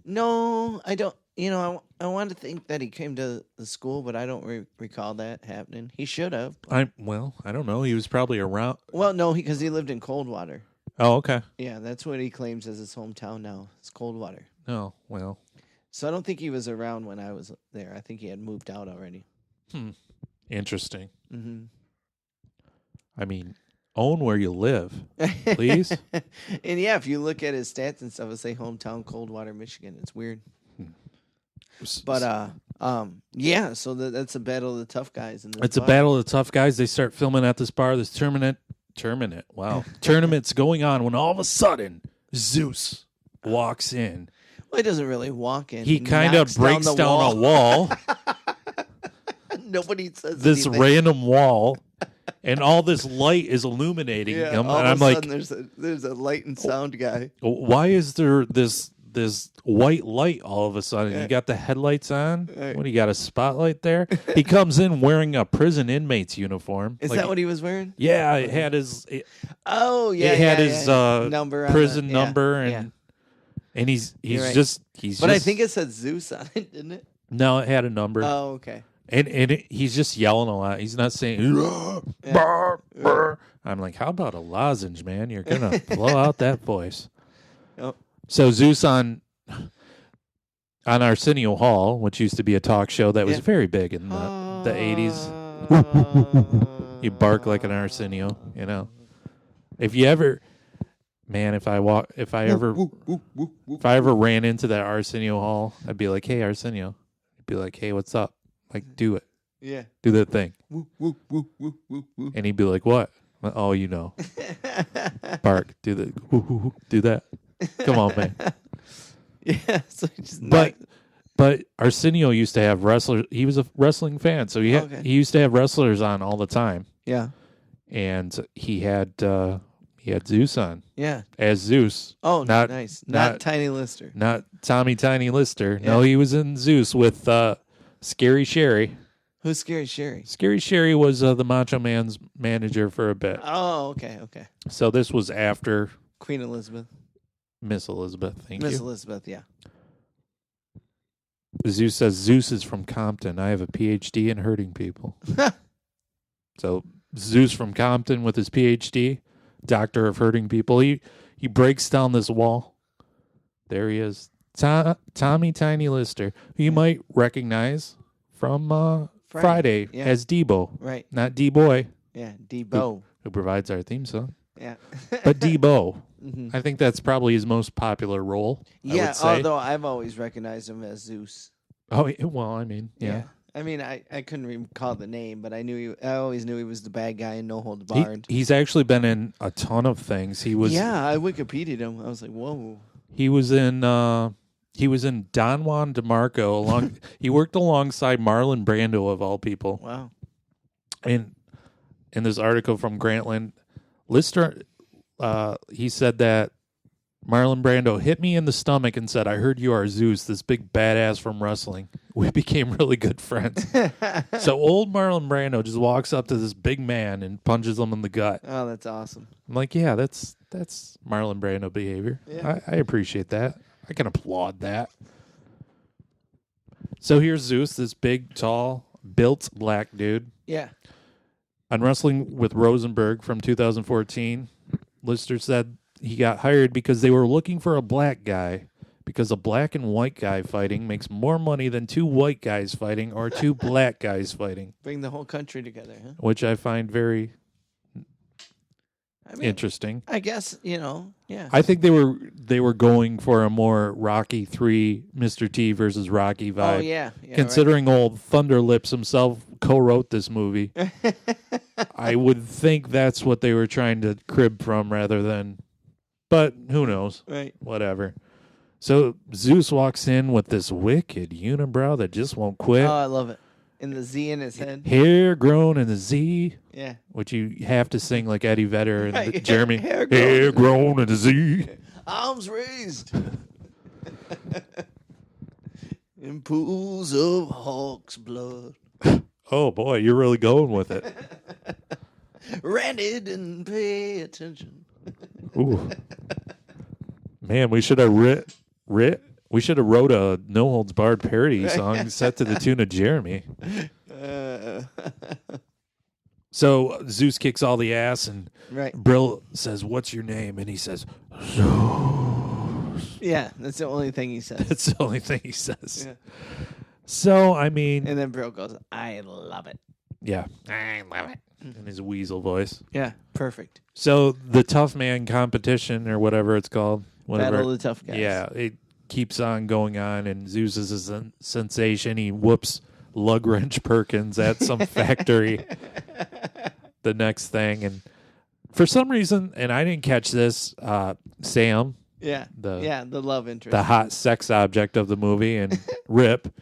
No, I don't. I wanted to think that he came to the school, but I don't recall that happening. He should have. I don't know. He was probably around. Well, no, because he lived in Coldwater. Oh, okay. Yeah, that's what he claims as his hometown now. It's Coldwater. Oh, well. So I don't think he was around when I was there. I think he had moved out already. Interesting. Mm-hmm. I mean, own where you live, please. And yeah, if you look at his stats and stuff, it'll say hometown Coldwater, Michigan. It's weird. But yeah, so that's a battle of the tough guys. It's a battle of the tough guys. They start filming at this bar. This tournament's going on when all of a sudden Zeus walks in. Well, he doesn't really walk in. He kind of breaks down a wall. Nobody says this anything. random wall, and all this light is illuminating him. All and of I'm a like, sudden there's a light and sound guy. why is there this white light all of a sudden? You got the headlights on. Right. What, you got a spotlight there? He comes in wearing a prison inmate's uniform. Is that what he was wearing? Yeah, it had his. It had his number, prison number, and he's right. just. But I think it said Zeus on it, didn't it? No, it had a number. Oh, okay. And he's just yelling a lot. He's not saying. Burr, burr. I'm like, how about a lozenge, man? You're gonna blow out that voice. Oh. So Zeus on Arsenio Hall, which used to be a talk show that was very big in the 80s. You bark like an Arsenio, you know. If you ever, man, if I ever ran into that Arsenio Hall, I'd be like, hey, Arsenio. I'd be like, hey, what's up? Like, do it. Yeah. Do that thing. And he'd be like, what? Oh, you know. Bark. Do that. Come on, man. Yeah. So just but Arsenio used to have wrestlers. He was a wrestling fan, so he used to have wrestlers on all the time. Yeah. And he had Zeus on. Yeah. As Zeus. Oh, nice. Not Tiny Lister. Not Tommy Tiny Lister. Yeah. No, he was in Zeus with Scary Sherry. Who's Scary Sherry? Scary Sherry was the Macho Man's manager for a bit. Oh, okay. So this was after Queen Elizabeth. Miss Elizabeth, thank you. Miss Elizabeth, yeah. Zeus says, Zeus is from Compton. I have a PhD in hurting people. So Zeus from Compton with his PhD, doctor of hurting people. He breaks down this wall. There he is. Tommy Tiny Lister, who you might recognize from Friday as Debo. Right. Not D-Boy. Yeah, Debo. Who provides our theme song. Yeah. But Debo. Mm-hmm. I think that's probably his most popular role. Yeah, I would say. although I've always recognized him as Zeus. Oh, well, I mean, yeah. I mean, I couldn't recall the name, but I always knew he was the bad guy in No Holds Barred. He's actually been in a ton of things. He was. Yeah, I Wikipedia'd him. I was like, whoa. He was in Don Juan DeMarco. He worked alongside Marlon Brando of all people. Wow. And in this article from Grantland, Lister, he said that Marlon Brando hit me in the stomach and said, I heard you are Zeus, this big badass from wrestling. We became really good friends. So old Marlon Brando just walks up to this big man and punches him in the gut. Oh, that's awesome. I'm like, yeah, that's Marlon Brando behavior. Yeah. I appreciate that. I can applaud that. So here's Zeus, this big, tall, built black dude. Yeah. On Wrestling with Rosenberg from 2014, Lister said he got hired because they were looking for a black guy, because a black and white guy fighting makes more money than two white guys fighting or two black guys fighting. Bring the whole country together, huh? Which I find very interesting. I guess, yeah. I think they were going for a more Rocky 3 Mr. T versus Rocky vibe. Oh, yeah. Considering old Thunder Lips himself co-wrote this movie, I would think that's what they were trying to crib from rather than... But who knows? Right. Whatever. So Zeus walks in with this wicked unibrow that just won't quit. Oh, I love it. in the Z in his head. Hair grown in the Z, Yeah. which you have to sing like Eddie Vedder and Right. Jeremy. Hair Hair grown. grown in the Z. Arms raised. In pools of Hulk's blood. Oh boy, you're really going with it. Randy didn't pay attention. Ooh. Man, we should have we should have wrote a No Holds Barred parody song set to the tune of Jeremy. So Zeus kicks all the ass, and Right. Brill says, "What's your name?" And he says, "Zeus." Yeah, that's the only thing he says. That's the only thing he says. Yeah. So I mean, And then Brill goes, I love it. yeah, I love it in his weasel voice. Yeah, perfect. So the tough man competition, or whatever it's called, whatever. Battle of the Tough Guys. Yeah, it keeps on going on, and Zeus is a sensation. He whoops Lug Wrench Perkins at some factory. The next thing, and for some reason, and I didn't catch this, Sam, Yeah. the love interest. the hot sex object of the movie, and Rip,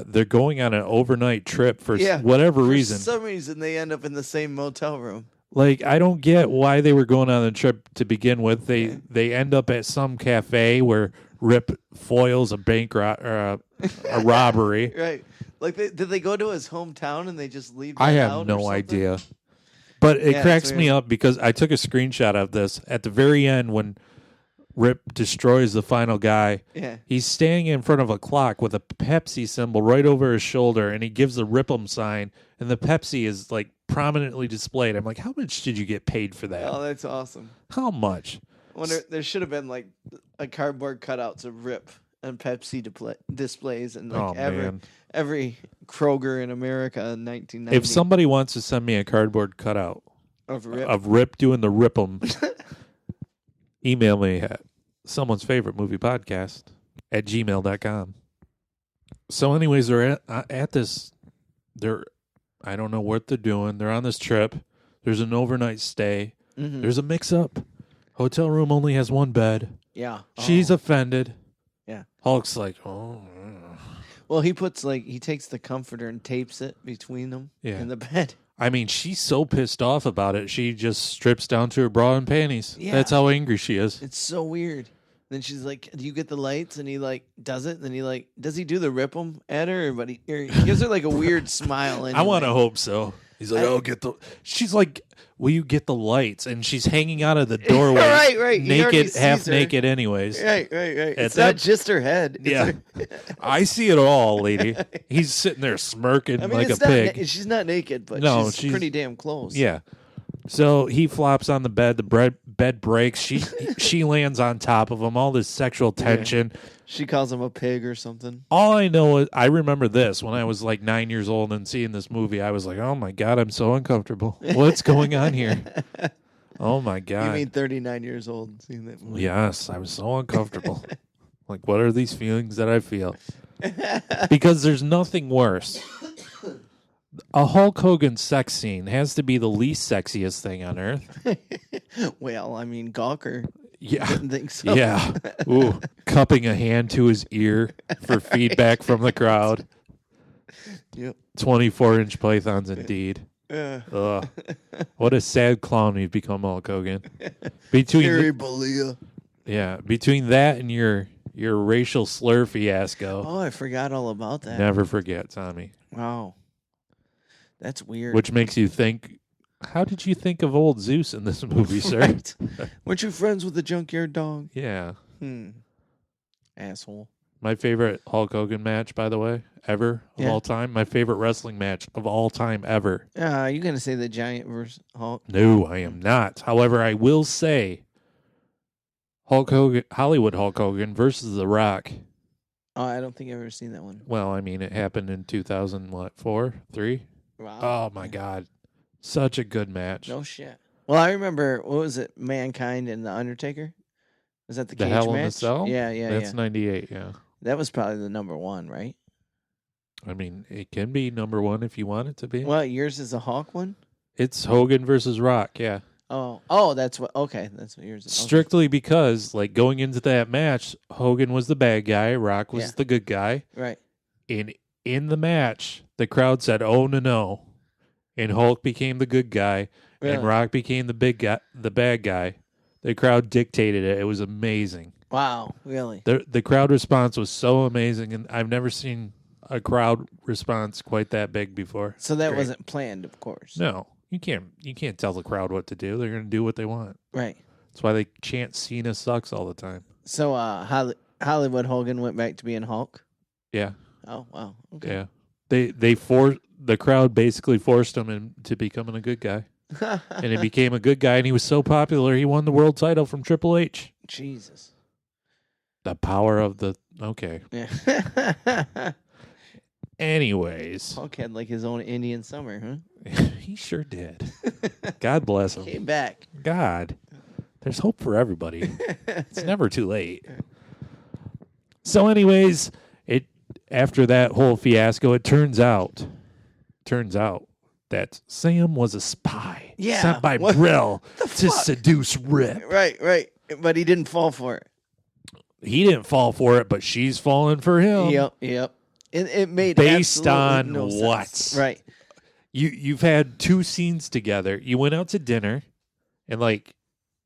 they're going on an overnight trip for whatever reason. For some reason, they end up in the same motel room. Like, I don't get why they were going on the trip to begin with. They end up at some cafe where Rip foils a bank a robbery. Right. Like, did they go to his hometown and they just leave that I out have or no something? idea. But it Yeah, cracks it's me weird. up because I took a screenshot of this at the very end when Rip destroys the final guy. Yeah. He's standing in front of a clock with a Pepsi symbol right over his shoulder, and he gives the Rip'em sign, and the Pepsi is like prominently displayed. I'm like, how much did you get paid for that? Oh, that's awesome. How much? I wonder, there should have been like a cardboard cutouts of Rip and Pepsi displays and like Man. every Kroger in America in 1990. If somebody wants to send me a cardboard cutout of Rip, of Rip doing the Rip'em, email me at someone's favorite movie podcast at gmail.com. So anyways, they're at this, I don't know what they're doing. They're on this trip. There's an overnight stay. Mhm. There's a mix-up. Hotel room only has one bed. yeah, She's offended. Yeah. Hulk's like, oh. Well, he takes the comforter and tapes it between them Yeah. in the bed. I mean, she's so pissed off about it. She just strips down to her bra and panties. Yeah. That's how angry she is. It's so weird. Then she's like, "Do you get the lights?" And he like does it. And then he like, does he do the rip 'em at her? But he gives her like a weird smile. I want to hope so. He's like, "Oh, get the." She's like, "Will you get the lights?" And she's hanging out of the doorway, right. He already naked, sees half her. naked, anyways. Right. It's that- not just her head. It's Yeah, her- I see it all, lady. He's sitting there smirking I mean, like a it's not pig. she's not naked, but No, she's pretty damn close. Yeah. So he flops on the bed. The bed breaks. She lands on top of him. All this sexual tension. She calls him a pig or something. All I know is I remember this when I was like 9 years old and seeing this movie. I was like, "Oh my god, I'm so uncomfortable. What's going on here?" Oh my god. You mean 39 years old and seeing that movie? Yes, I was so uncomfortable. Like, what are these feelings that I feel? Because there's nothing worse. A Hulk Hogan sex scene has to be the least sexiest thing on earth. Well, I mean, Gawker Yeah. didn't think so. Yeah. Ooh. Cupping a hand to his ear for feedback from the crowd. Yep. 24-inch pythons indeed. Ugh. What a sad clown we've become, Hulk Hogan. Terry Bollea. Between that and your racial slur fiasco. Oh, I forgot all about that. Never forget, Tommy. Wow. That's weird. Which makes you think, how did you think of old Zeus in this movie, sir? Right. Weren't you friends with the junkyard dog? Yeah. Asshole. My favorite Hulk Hogan match, by the way, ever of all time. My favorite wrestling match of all time ever. You going to say the Giant versus Hulk? No, I am not. However, I will say Hulk Hogan, Hollywood Hulk Hogan versus The Rock. Oh, I don't think I've ever seen that one. Well, I mean, it happened in 2004, 3? Wow. Oh, my God. Such a good match. No shit. Well, I remember, what was it, Mankind and The Undertaker? Was that the The cage Hell match? in the Cell? Yeah. That's 98, yeah. That was probably the number one, right? I mean, it can be number one if you want it to be. Well, yours is a Hulk one? It's Hogan versus Rock, yeah. Oh, that's what, okay, that's what yours is. Okay. Strictly because, like, going into that match, Hogan was the bad guy, Rock was the good guy. Right. In the match, the crowd said, "Oh no," and Hulk became the good guy, Really? and Rock became the bad guy. The crowd dictated it. It was amazing. Wow, really? The crowd response was so amazing, and I've never seen a crowd response quite that big before. So that wasn't planned, of course. No, you can't tell the crowd what to do. They're going to do what they want. Right. That's why they chant "Cena sucks" all the time. So Hollywood Hogan went back to being Hulk? Yeah, Oh, wow. Okay. yeah. The crowd basically forced him into becoming a good guy, and he became a good guy. And he was so popular, he won the world title from Triple H. Jesus. The power of the Yeah. Anyways, Hulk had like his own Indian summer, huh? he sure did. God bless him. Came back. God, there's hope for everybody. It's never too late. So, anyways, after that whole fiasco, it turns out that Sam was a spy sent by Brill to seduce Rip. Right. But he didn't fall for it. He didn't fall for it, but she's falling for him. Yep. It made based absolutely on no what? sense. Right. You've had 2 scenes together. You went out to dinner, and like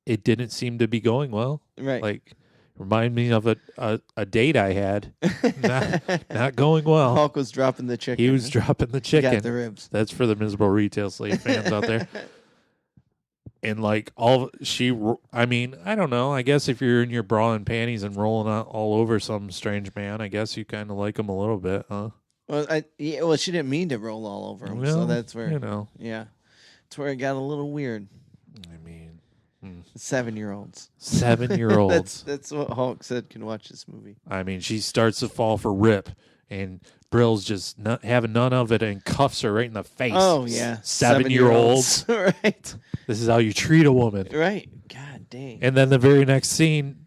it didn't seem to be going well. Right. Like remind me of a date I had. not going well. Hulk was dropping the chicken. He was dropping the He chicken. got the ribs. That's for the miserable retail slave fans out there. And like I mean, I don't know. I guess if you're in your bra and panties and rolling out all over some strange man, I guess you kind of like him a little bit, huh? Well, she didn't mean to roll all over him, Well, so that's where yeah, that's where it got a little weird. I mean, 7-year-olds. 7-year-olds. That's what Hulk said can watch this movie. I mean, she starts to fall for Rip, and Brill's just not having none of it and cuffs her right in the face. Oh yeah, 7-year-olds. Right. This is how you treat a woman. Right. God dang. And then the very next scene,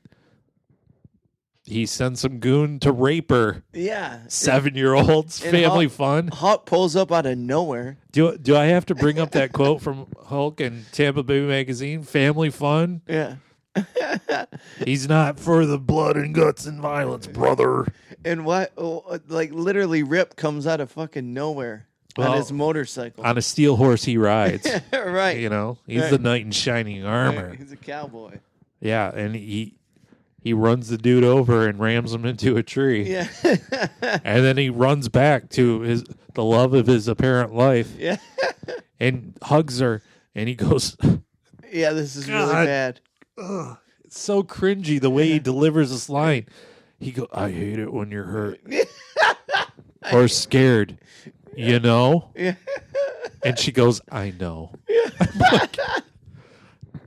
he sends some goon to rape her. Yeah. 7-year-olds, And family fun. Hulk pulls up out of nowhere. Do I have to bring up that quote from Hulk in Tampa Bay Magazine? Family fun. Yeah. He's not for the blood and guts and violence, brother. And like literally Rip comes out of fucking nowhere on his motorcycle. On a steel horse he rides. Right. You know, he's Right. the knight in shining armor. Right. He's a cowboy. Yeah, and he runs the dude over and rams him into a tree. Yeah. And then he runs back to the love of his apparent life. Yeah. And hugs her, and he goes, Yeah, this is really God. bad. ugh, it's so cringy the way he delivers this line. He goes, I hate it when you're hurt or scared, you know? Yeah. And she goes, I know. I'm like,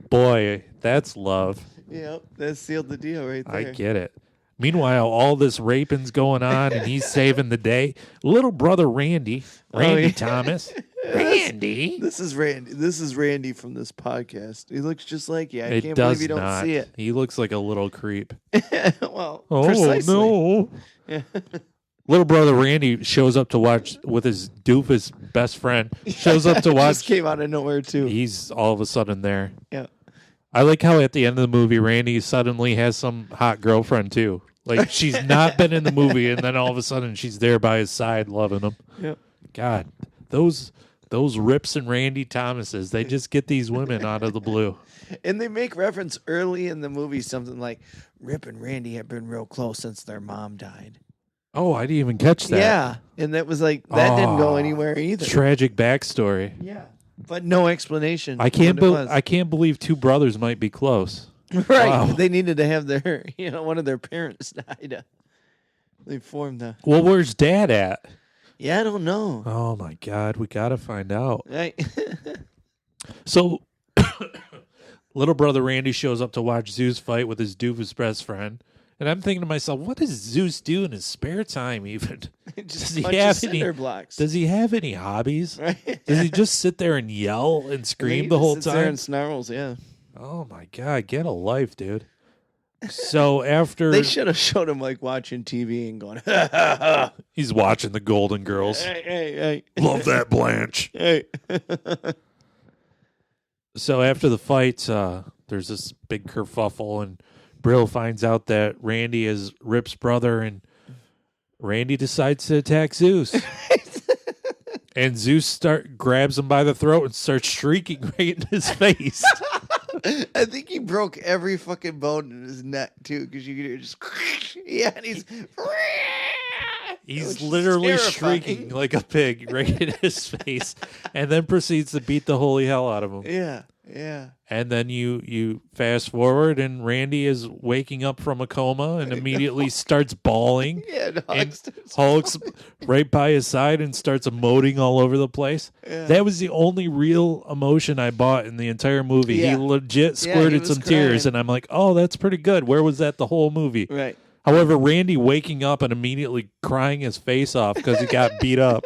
boy, that's love. Yep, that sealed the deal right there. I get it. Meanwhile, all this raping's going on, and he's saving the day. Little brother Randy yeah. Thomas. Randy? This is Randy. This is Randy from this podcast. He looks just like you. I It can't does believe you don't not. see it. He looks like a little creep. Well, Oh, precisely. no. Little brother Randy shows up to watch with his doofus best friend. Shows up to watch. Just came out of nowhere too. He's all of a sudden there. Yeah. I like how at the end of the movie, Randy suddenly has some hot girlfriend too. Like she's not been in the movie, and then all of a sudden she's there by his side, loving him. Yep. God, those Rips and Randy Thomases, they just get these women out of the blue. And they make reference early in the movie, something like Rip and Randy have been real close since their mom died. Oh, I didn't even catch that. Yeah, and that was like that didn't go Oh, anywhere either. Tragic backstory. Yeah, but no explanation. I can't. what it was. I can't believe 2 brothers might be close. Right. Wow. They needed to have their, one of their parents died. They formed the. Well, where's Dad at? Yeah, I don't know. Oh my God, we gotta find out. Right. So, little brother Randy shows up to watch Zeus fight with his doofus best friend, and I'm thinking to myself, what does Zeus do in his spare time? Even Just does he punches have cinder any? blocks. Does he have any hobbies? Right. Does he just sit there and yell and He scream the just whole sits there time? and snarls. Yeah. Oh my God, get a life, dude. So after They should have showed him like watching TV and going, he's watching the Golden Girls, hey. love that Blanche. Hey. So after the fight, there's this big kerfuffle, and Brill finds out that Randy is Rip's brother, and Randy decides to attack Zeus. And Zeus grabs him by the throat and starts shrieking right in his face. I think he broke every fucking bone in his neck too, because you could hear just yeah, and he's literally shrieking like a pig right in his face, and then proceeds to beat the holy hell out of him. Yeah, yeah. And then you fast forward, and Randy is waking up from a coma and immediately starts bawling. Yeah, and Hulk's right by his side and starts emoting all over the place. Yeah. That was the only real emotion I bought in the entire movie. Yeah. He legit squirted some tears, and I'm like, oh, that's pretty good. Where was that the whole movie? Right. However, Randy waking up and immediately crying his face off because he got beat up.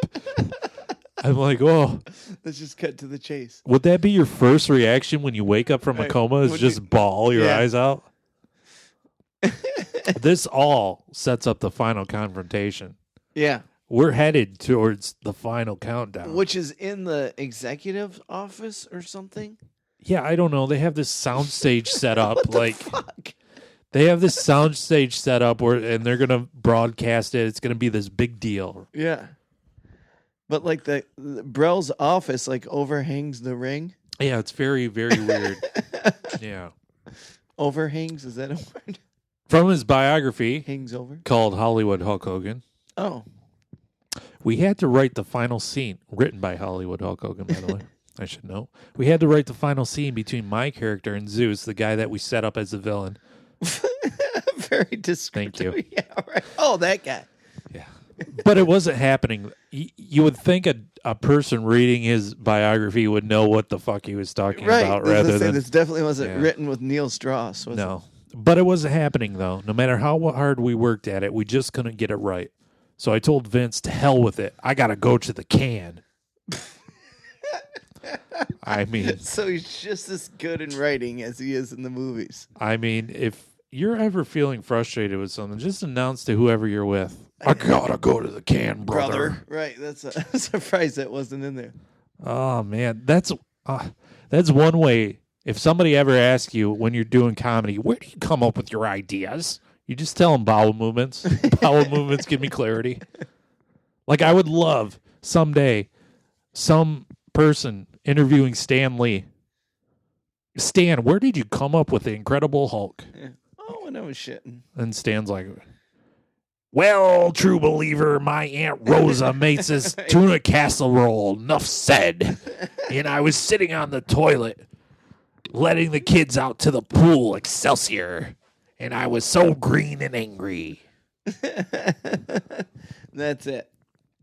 I'm like, oh. Let's just cut to the chase. Would that be your first reaction when you wake up from a coma? Is just bawl your eyes out? This all sets up the final confrontation. Yeah. We're headed towards the final countdown. Which is in the executive office or something? Yeah, I don't know. They have this soundstage set up. What the fuck? They have this soundstage set up and they're going to broadcast it. It's going to be this big deal. Yeah. But like the Brell's office like overhangs the ring. Yeah, it's very, very weird. Yeah. Overhangs, is that a word? From his biography. Hangs over. Called Hollywood Hulk Hogan. Oh. We had to write the final scene, written by Hollywood Hulk Hogan, by the way. I should know. We had to write the final scene between my character and Zeus, the guy that we set up as the villain. Very descriptive. Thank you. Yeah, right. Oh, that guy. Yeah. But it wasn't happening. You would think a person reading his biography would know what the fuck he was talking about rather than... This definitely wasn't written with Neil Strauss, was No. But it wasn't happening, though. No matter how hard we worked at it, we just couldn't get it right. So I told Vince, to hell with it. I got to go to the can. I mean... So he's just as good in writing as he is in the movies. I mean, if you're ever feeling frustrated with something, just announce to whoever you're with, I got to go to the can, brother. Right, that's a surprise that wasn't in there. Oh, man. That's one way. If somebody ever asks you when you're doing comedy, where do you come up with your ideas? You just tell them bowel movements. Bowel movements give me clarity. Like, I would love someday some person interviewing Stan Lee. Stan, where did you come up with the Incredible Hulk? Yeah. Oh, when I was shitting. And Stan's like, well, true believer, my Aunt Rosa makes this tuna casserole. Enough said. And I was sitting on the toilet, letting the kids out to the pool, Excelsior. And I was so green and angry. That's it.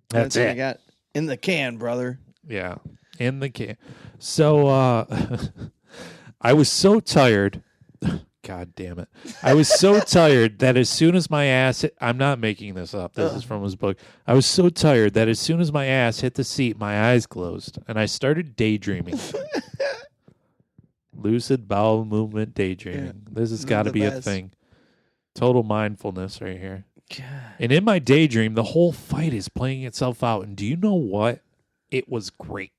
That's what it. I got in the can, brother. Yeah, in the can. So I was so tired. God damn it. I was so tired that as soon as my ass hit, I'm not making this up. This is from his book. I was so tired that as soon as my ass hit the seat, my eyes closed and I started daydreaming. Lucid bowel movement daydreaming. Yeah, this has got to be a thing. Total mindfulness right here. God. And in my daydream, the whole fight is playing itself out. And do you know what? It was great.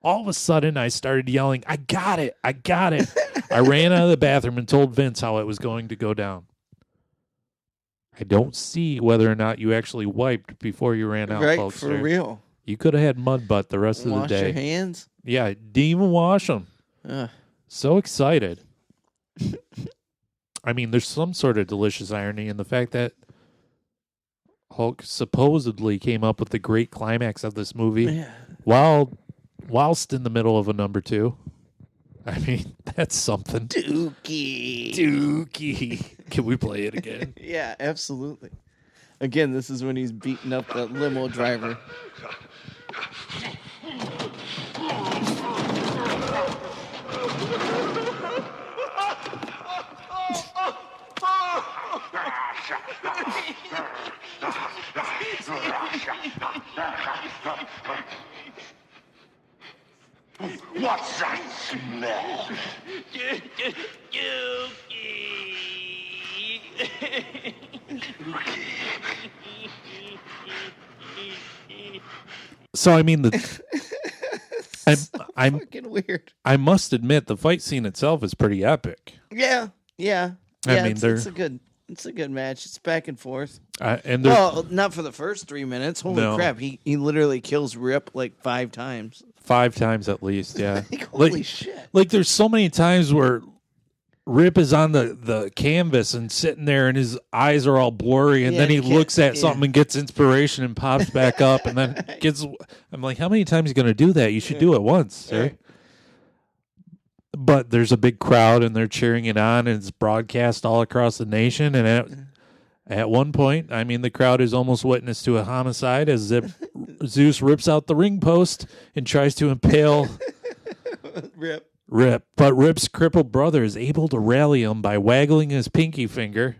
All of a sudden, I started yelling, I got it. I got it. I ran out of the bathroom and told Vince how it was going to go down. I don't see whether or not you actually wiped before you ran out, right, folks. For real. You could have had mud butt the rest of the day. Wash your hands? Yeah, didn't even wash them. So excited. I mean, there's some sort of delicious irony in the fact that Hulk supposedly came up with the great climax of this movie whilst in the middle of a number 2. I mean, that's something. Dookie. Can we play it again? Yeah, absolutely. Again, this is when he's beating up the limo driver. What's that smell? So I mean, I'm fucking weird. I must admit, the fight scene itself is pretty epic. Yeah. I mean, it's a good. It's a good match. It's back and forth. And not for the first 3 minutes. Holy No. crap! He literally kills Rip like 5 times. 5 times at least, yeah. Holy shit! Like there's so many times where Rip is on the canvas and sitting there, and his eyes are all blurry, and then he looks at something and gets inspiration and pops back up, and then gets. I'm like, how many times are you going to do that? You should do it once, sir. But there's a big crowd, and they're cheering it on, and it's broadcast all across the nation. And at one point, I mean, the crowd is almost witness to a homicide as Zeus rips out the ring post and tries to impale Rip. But Rip's crippled brother is able to rally him by waggling his pinky finger.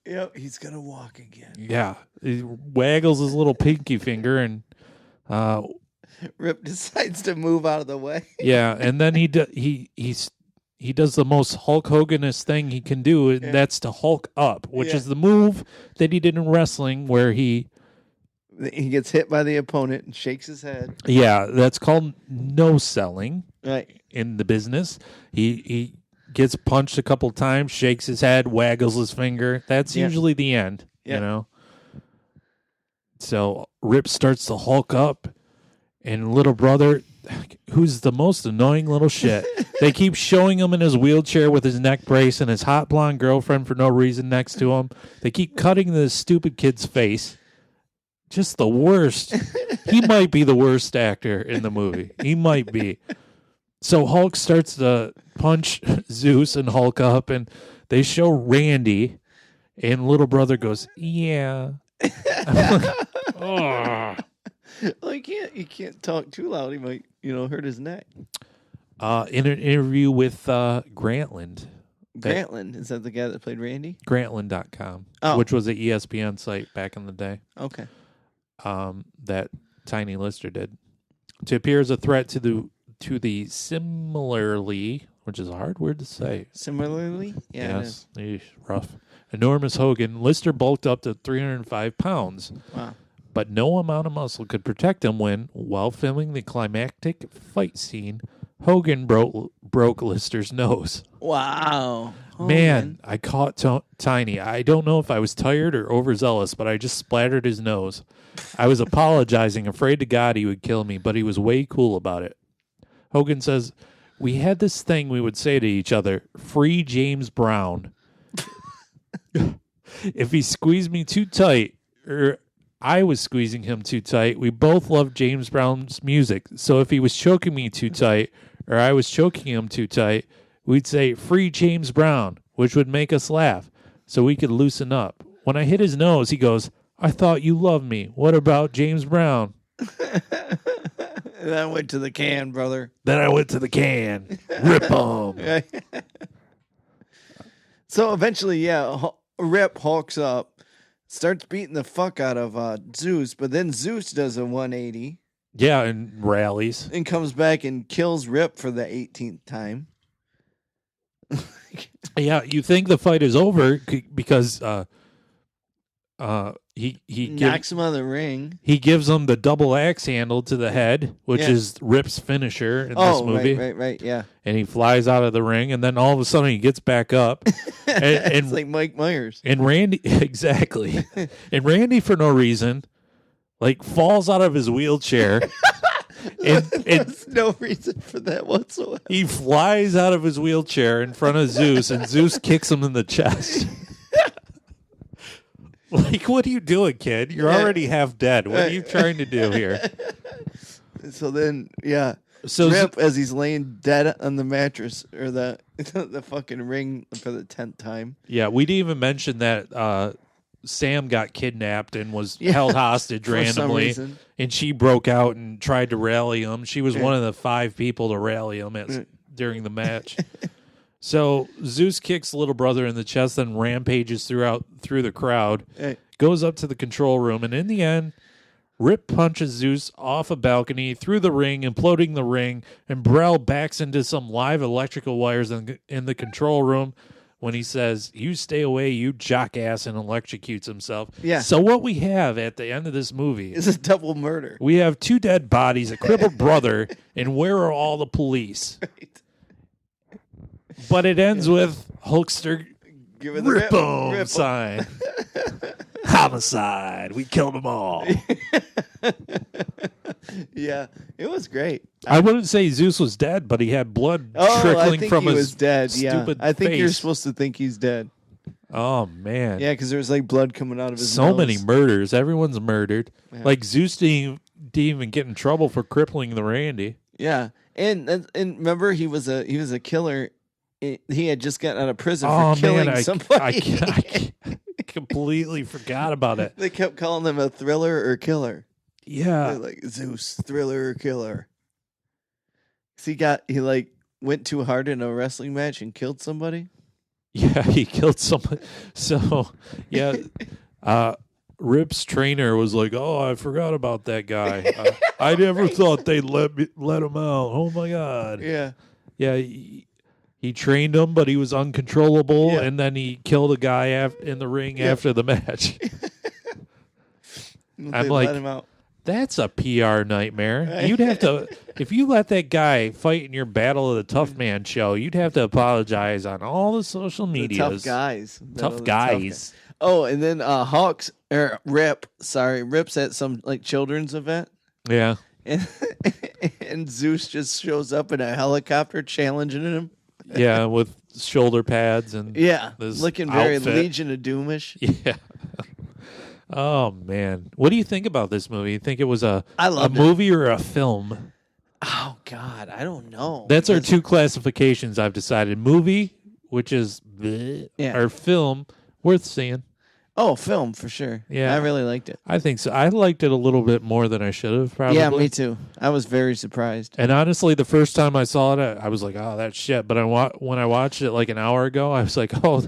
Yep, he's going to walk again. Yeah, he waggles his little pinky finger, and Rip decides to move out of the way. Yeah, and then he does the most Hulk Hogan-est thing he can do, and that's to Hulk up, which is the move that he did in wrestling, where he gets hit by the opponent and shakes his head. Yeah, that's called no selling Right. in the business. He gets punched a couple times, shakes his head, waggles his finger. That's usually the end, you know. So Rip starts to Hulk up. And little brother, who's the most annoying little shit. They keep showing him in his wheelchair with his neck brace and his hot blonde girlfriend for no reason next to him. They keep cutting this stupid kid's face. Just the worst. He might be the worst actor in the movie. He might be. So Hulk starts to punch Zeus and Hulk up, and they show Randy, and little brother goes, yeah. I'm like, oh. Well, you can't talk too loud. He might, hurt his neck. In an interview with Grantland. Grantland, is that the guy that played Randy? Grantland.com, which was an ESPN site back in the day. Okay. That Tiny Lister did. To appear as a threat to the similarly, which is a hard word to say. Similarly? Yeah. Yes. Rough. Enormous Hogan, Lister bulked up to 305 pounds. Wow. But no amount of muscle could protect him when, while filming the climactic fight scene, Hogan broke Lister's nose. Wow. Man, I caught Tiny. I don't know if I was tired or overzealous, but I just splattered his nose. I was apologizing, afraid to God he would kill me, but he was way cool about it. Hogan says, we had this thing we would say to each other, free James Brown. If he squeezed me too tight, or I was squeezing him too tight, we both loved James Brown's music. So if he was choking me too tight, or I was choking him too tight, we'd say, free James Brown, which would make us laugh, so we could loosen up. When I hit his nose, he goes, I thought you loved me. What about James Brown? Then I went to the can, brother. Then I went to the can. Rip 'em. So eventually, Rip hulks up, starts beating the fuck out of Zeus, but then Zeus does a 180. Yeah, and rallies. And comes back and kills Rip for the 18th time. Yeah, you think the fight is over because he knocks him out of the ring. He gives him the double axe handle to the head, which is Rip's finisher in this movie. Right, yeah. And he flies out of the ring, and then all of a sudden he gets back up. and it's like Mike Myers. And Randy, exactly. And Randy, for no reason, falls out of his wheelchair. There's no reason for that whatsoever. He flies out of his wheelchair in front of Zeus, and Zeus kicks him in the chest. What are you doing, kid? You're already half dead. What are you trying to do here? So then, So Rip, as he's laying dead on the mattress, or the fucking ring for the 10th time. Yeah, we didn't even mention that Sam got kidnapped and was held hostage randomly, and she broke out and tried to rally him. She was one of the 5 people to rally him during the match. So Zeus kicks little brother in the chest, then rampages through the crowd, goes up to the control room, and in the end, Rip punches Zeus off a balcony, through the ring, imploding the ring, and Brel backs into some live electrical wires in the control room when he says, you stay away, you jockass, and electrocutes himself. Yeah. So what we have at the end of this movie is a double murder. We have 2 dead bodies, a crippled brother, and where are all the police? Right. But it ends with Hulkster Give her the Rip 'em rip 'em. sign. Homicide. We killed them all. Yeah, it was great. I wouldn't say Zeus was dead, but he had blood I trickling think from he his was dead. Yeah, stupid I think you're face. supposed to think he's dead. Oh, man. Yeah, because there was like blood coming out of his So nose. many murders. Everyone's murdered. Yeah. Like Zeus didn't even get in trouble for crippling the Randy. Yeah, and remember he was a killer. He had just gotten out of prison Oh for killing man, somebody. I completely forgot about it. They kept calling him a thriller or killer. Yeah, They're like Zeus, thriller or killer. 'Cause he like went too hard in a wrestling match and killed somebody. yeah, he killed someone. So yeah, Rip's trainer was like, "Oh, I forgot about that guy. I never thought they'd let him out. Oh my god." Yeah, Yeah, he trained him, but he was uncontrollable, Yeah. and then he killed a guy in the ring after the match. They I'm like, let him out. that's a PR nightmare. Right. You'd have to, if you let that guy fight in your Battle of the Tough Man show, you'd have to apologize on all the social The medias. tough guys. Tough guys. Oh, and then Rip's at some like children's event, Yeah. and and Zeus just shows up in a helicopter challenging him. Yeah, with shoulder pads and Yeah, this looking very outfit. Legion of Doomish. Yeah. Oh man, what do you think about this movie? You think it was a loved it. movie or a film? Oh God, I don't know. That's our Because- two classifications. I've decided: movie, which is bleh, Yeah. or film, worth seeing. Oh, film for sure. Yeah. I really liked it. I think so. I liked it a little bit more than I should have. Probably. Yeah, me too. I was very surprised. And honestly, the first time I saw it, I was like, "Oh, that's shit." But when I watched it like an hour ago, I was like, "Oh,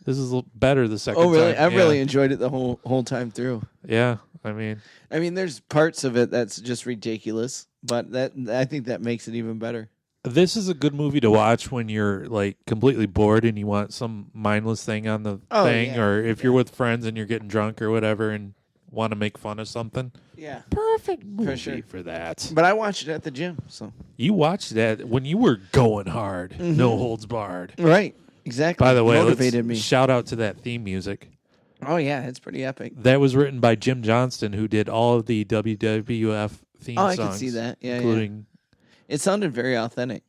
this is better the second time." Oh, really? I Yeah. really enjoyed it the whole time through. Yeah, I mean, there's parts of it that's just ridiculous, but I think that makes it even better. this is a good movie to watch when you're like completely bored and you want some mindless thing on the Oh, thing, yeah. or if you're with friends and you're getting drunk or whatever and want to make fun of something. Yeah. Perfect movie sure. for that. But I watched it at the gym, so. You watched that when you were going hard, no holds barred. Right. Exactly. By the way, motivated me. shout out to that theme music. Oh yeah, it's pretty epic. That was written by Jim Johnston, who did all of the WWF theme Oh, I songs. can see that. Yeah, including It sounded very authentic.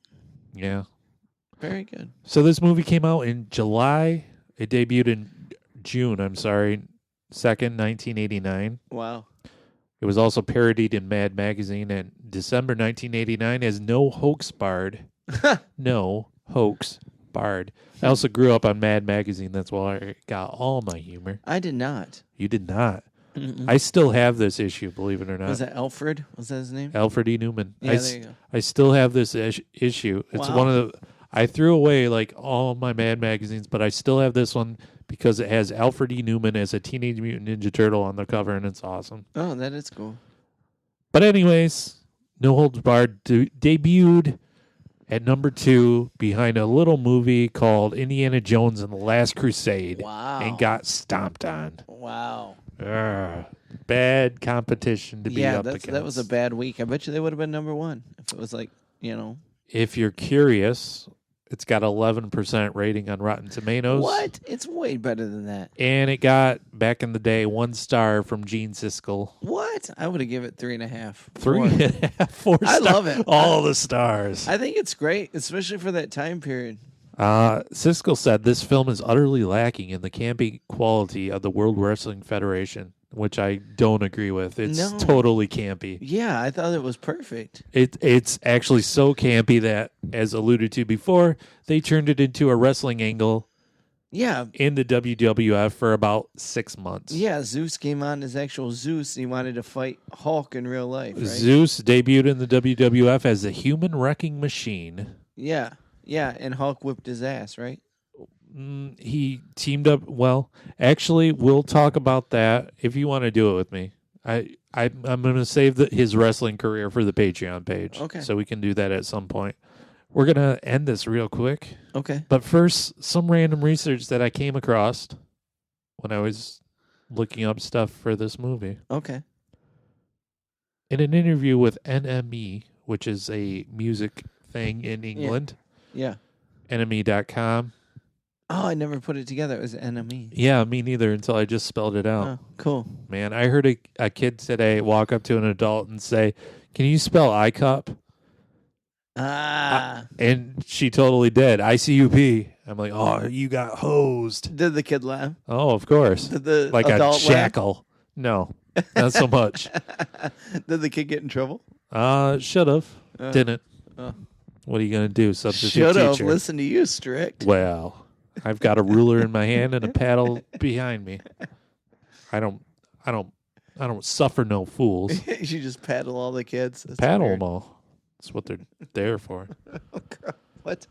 yeah. Very good. So this movie came out in July. It debuted in June. 2nd, 1989. Wow. It was also parodied in Mad Magazine in December 1989 as No Hoax Barred. No Hoax Barred. I also grew up on Mad Magazine. That's why I got all my humor. I did not. You did not. Mm-mm. I still have this issue, believe it or not. Was that Alfred? Was that his name? Alfred E. Newman. Yeah, there you go. I still have this issue. It's Wow. one of the. I threw away like all my Mad magazines, but I still have this one because it has Alfred E. Newman as a Teenage Mutant Ninja Turtle on the cover, and it's awesome. Oh, that is cool. But anyways, No Holds Barred debuted at number 2 behind a little movie called Indiana Jones and the Last Crusade. Wow. And got stomped on. Wow. Ugh. Bad competition to be up against. That was a bad week. I bet you they would have been number 1 if it was like, If you're curious, it's got 11% rating on Rotten Tomatoes. What? It's way better than that. And it got, back in the day, 1 star from Gene Siskel. What? I would have given it 3.5. 3.5, 4 I stars. love it. All the stars. I think it's great, especially for that time period. Siskel said this film is utterly lacking in the campy quality of the World Wrestling Federation, which I don't agree with. It's No. totally campy. Yeah, I thought it was perfect. It's actually so campy that, as alluded to before, they turned it into a wrestling angle Yeah. in the WWF for about 6 months. Yeah, Zeus came on as actual Zeus. He wanted to fight Hulk in real life, right? Zeus debuted in the WWF as the Human Wrecking Machine. Yeah. Yeah, and Hulk whipped his ass, right? He teamed up. Well, actually, we'll talk about that if you want to do it with me. I'm going to save his wrestling career for the Patreon page. Okay. So we can do that at some point. We're going to end this real quick. Okay. But first, some random research that I came across when I was looking up stuff for this movie. Okay. In an interview with NME, which is a music thing in England, Yeah. NME.com, Oh, I never put it together. It was enemy. Yeah, me neither until I just spelled it out. Oh, cool. Man, I heard a kid today walk up to an adult and say, "Can you spell ICUP?" And she totally did. ICUP. I'm like, oh, you got hosed. Did the kid laugh? Oh, of course. Did the like a adult shackle. No, not so much. Did the kid get in trouble? Should have. Didn't. What are you going to do? Substitute Should have. teacher. Listen to you, strict. Well, I've got a ruler in my hand and a paddle behind me. I don't suffer no fools. You just paddle all the kids. That's Paddle weird. them all. That's what they're there for. What?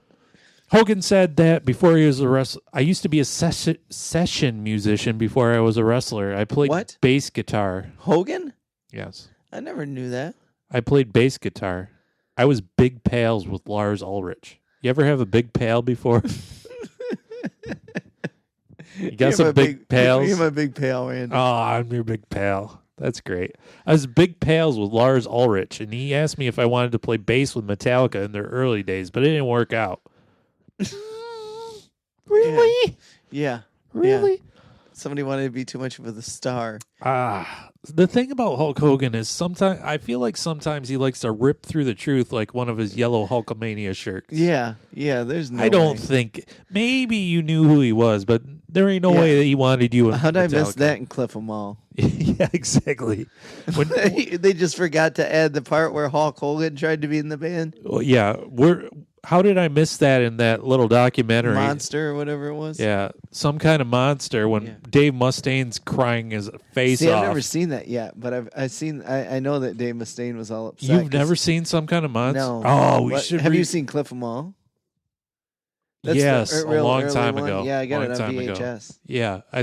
Hogan said that before he was a wrestler, I used to be a session musician before I was a wrestler. I played What? bass guitar. Hogan? Yes. I never knew that. I played bass guitar. I was big pals with Lars Ulrich. You ever have a big pal before? You got some big pals? You're my big pal, Randy. Oh, I'm your big pal. That's great. I was big pals with Lars Ulrich, and he asked me if I wanted to play bass with Metallica in their early days, but it didn't work out. Really? Yeah. Really? Yeah. Somebody wanted to be too much of a star. The thing about Hulk Hogan is sometimes I feel like sometimes he likes to rip through the truth like one of his yellow Hulkamania shirts. Yeah. There's no I don't way. think maybe you knew who he was, but there ain't no way that he wanted you. How'd I miss Metallica. that in Cliff 'em All? Yeah, exactly. When, They just forgot to add the part where Hulk Hogan tried to be in the band. well, yeah, how did I miss that in that little documentary? Monster or whatever it was. Yeah, some kind of monster when Yeah. Dave Mustaine's crying his face See, off. I've never seen that yet, but I know that Dave Mustaine was all upset. You've never seen some kind of monster? No. Oh, we What- should. Have you seen Cliff 'em All? That's Yes, the a long early time one. ago. Yeah, I got Long it on time ago. VHS. Yeah, I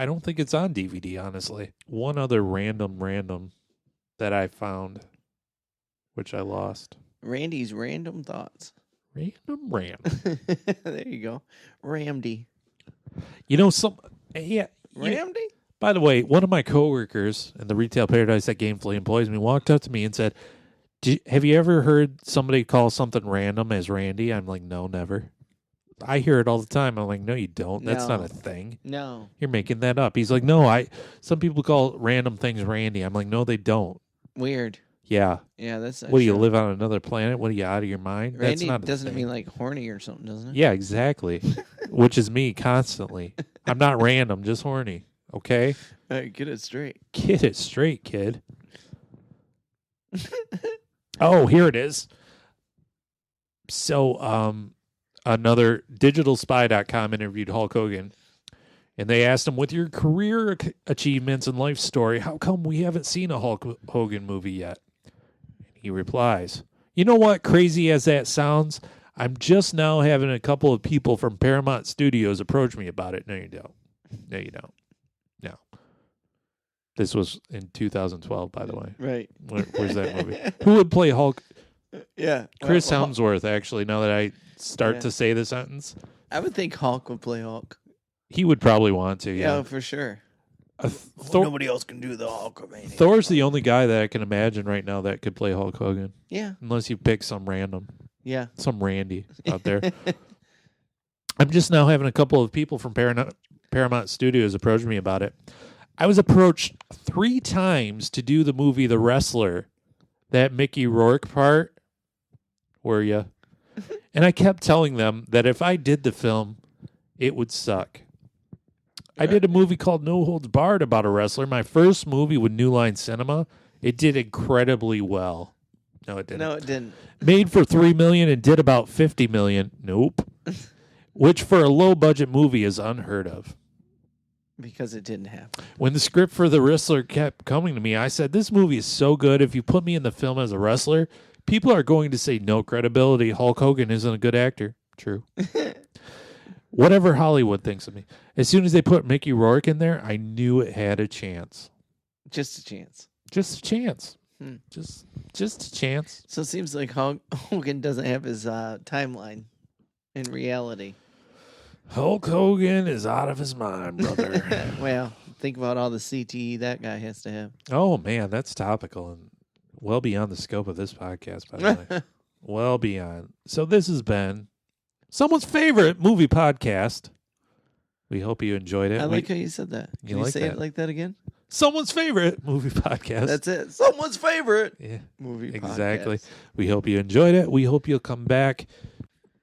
don't think it's on DVD, honestly. One other random that I found, which I lost. Randy's random thoughts. Random. There you go, Ramdy. You know, yeah. Ramdy. By the way, one of my coworkers in the retail paradise that gainfully employs me walked up to me and said, have you ever heard somebody call something random as Randy? I'm like, no, never. I hear it all the time. I'm like, no, you don't. That's No. not a thing. No. You're making that up. He's like, no, some people call random things Randy. I'm like, no, they don't. Weird. Yeah. Yeah, that's. What do you live on another planet? What are you out of your mind? That's Randy not a doesn't thing. mean like horny or something, doesn't it? Yeah, exactly. Which is me constantly. I'm not random, just horny. Okay? Hey, get it straight. Get it straight, kid. Oh, here it is. So, another digitalspy.com interviewed Hulk Hogan, and they asked him, with your career achievements and life story, how come we haven't seen a Hulk Hogan movie yet? He replies, you know what, crazy as that sounds, I'm just now having a couple of people from Paramount Studios approach me about it. No, you don't. No, you don't. No. This was in 2012, by the way. Right. Where's that movie? Who would play Hulk? Yeah. Chris Helmsworth, actually, now that I start Yeah. to say the sentence. I would think Hulk would play Hulk. He would probably want to, Yeah, yeah. for sure. Nobody else can do the Hulkamania. Thor's the only guy that I can imagine right now that could play Hulk Hogan. Yeah. Unless you pick some random, Yeah. some Randy out there. I'm just now having a couple of people from Paramount Studios approach me about it. I was approached 3 times to do the movie The Wrestler, that Mickey Rourke part. Were you? And I kept telling them that if I did the film, it would suck. I did a movie called No Holds Barred about a wrestler. My first movie with New Line Cinema. It did incredibly well. No, it didn't. No, it didn't. Made for $3 million and did about $50 million. Nope. Which for a low budget movie is unheard of. Because it didn't happen. When the script for The Wrestler kept coming to me, I said, this movie is so good. If you put me in the film as a wrestler, people are going to say no credibility. Hulk Hogan isn't a good actor. True. Whatever Hollywood thinks of me. As soon as they put Mickey Rourke in there, I knew it had a chance. Just a chance. Just a chance. Hmm. Just a chance. So it seems like Hogan doesn't have his timeline in reality. Hulk Hogan is out of his mind, brother. Well, think about all the CTE that guy has to have. Oh, man, that's topical and well beyond the scope of this podcast, by the way. Well beyond. So this has been someone's favorite movie podcast. We hope you enjoyed it. I like how you said that. Can you like say that? it like that again? Someone's favorite movie podcast. That's it. Someone's favorite Yeah, movie exactly. podcast. We hope you enjoyed it. We hope you'll come back.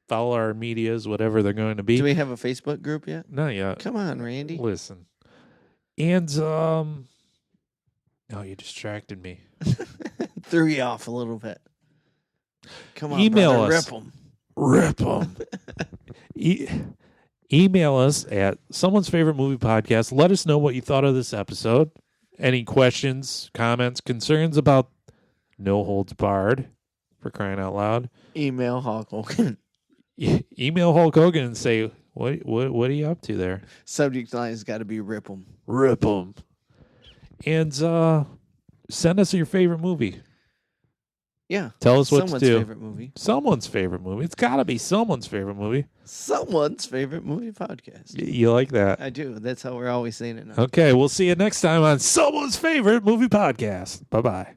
Follow our medias, whatever they're going to be. Do we have a Facebook group yet? Not yet. Come on, Randy. Listen. And, oh, you distracted me. Threw you off a little bit. Come on, Email brother. us. Rip them. Rip them. Email us at someone's favorite movie podcast. Let us know what you thought of this episode. Any questions, comments, concerns about No Holds Barred, for crying out loud. Email Hulk Hogan. Email Hulk Hogan and say, what are you up to there? Subject line's got to be rip them. Rip them. And send us your favorite movie. Yeah. Tell us what to Someone's do. favorite movie. Someone's favorite movie. It's got to be someone's favorite movie. Someone's favorite movie podcast. You like that? I do. That's how we're always saying it now. Okay, we'll see you next time on Someone's Favorite Movie Podcast. Bye-bye.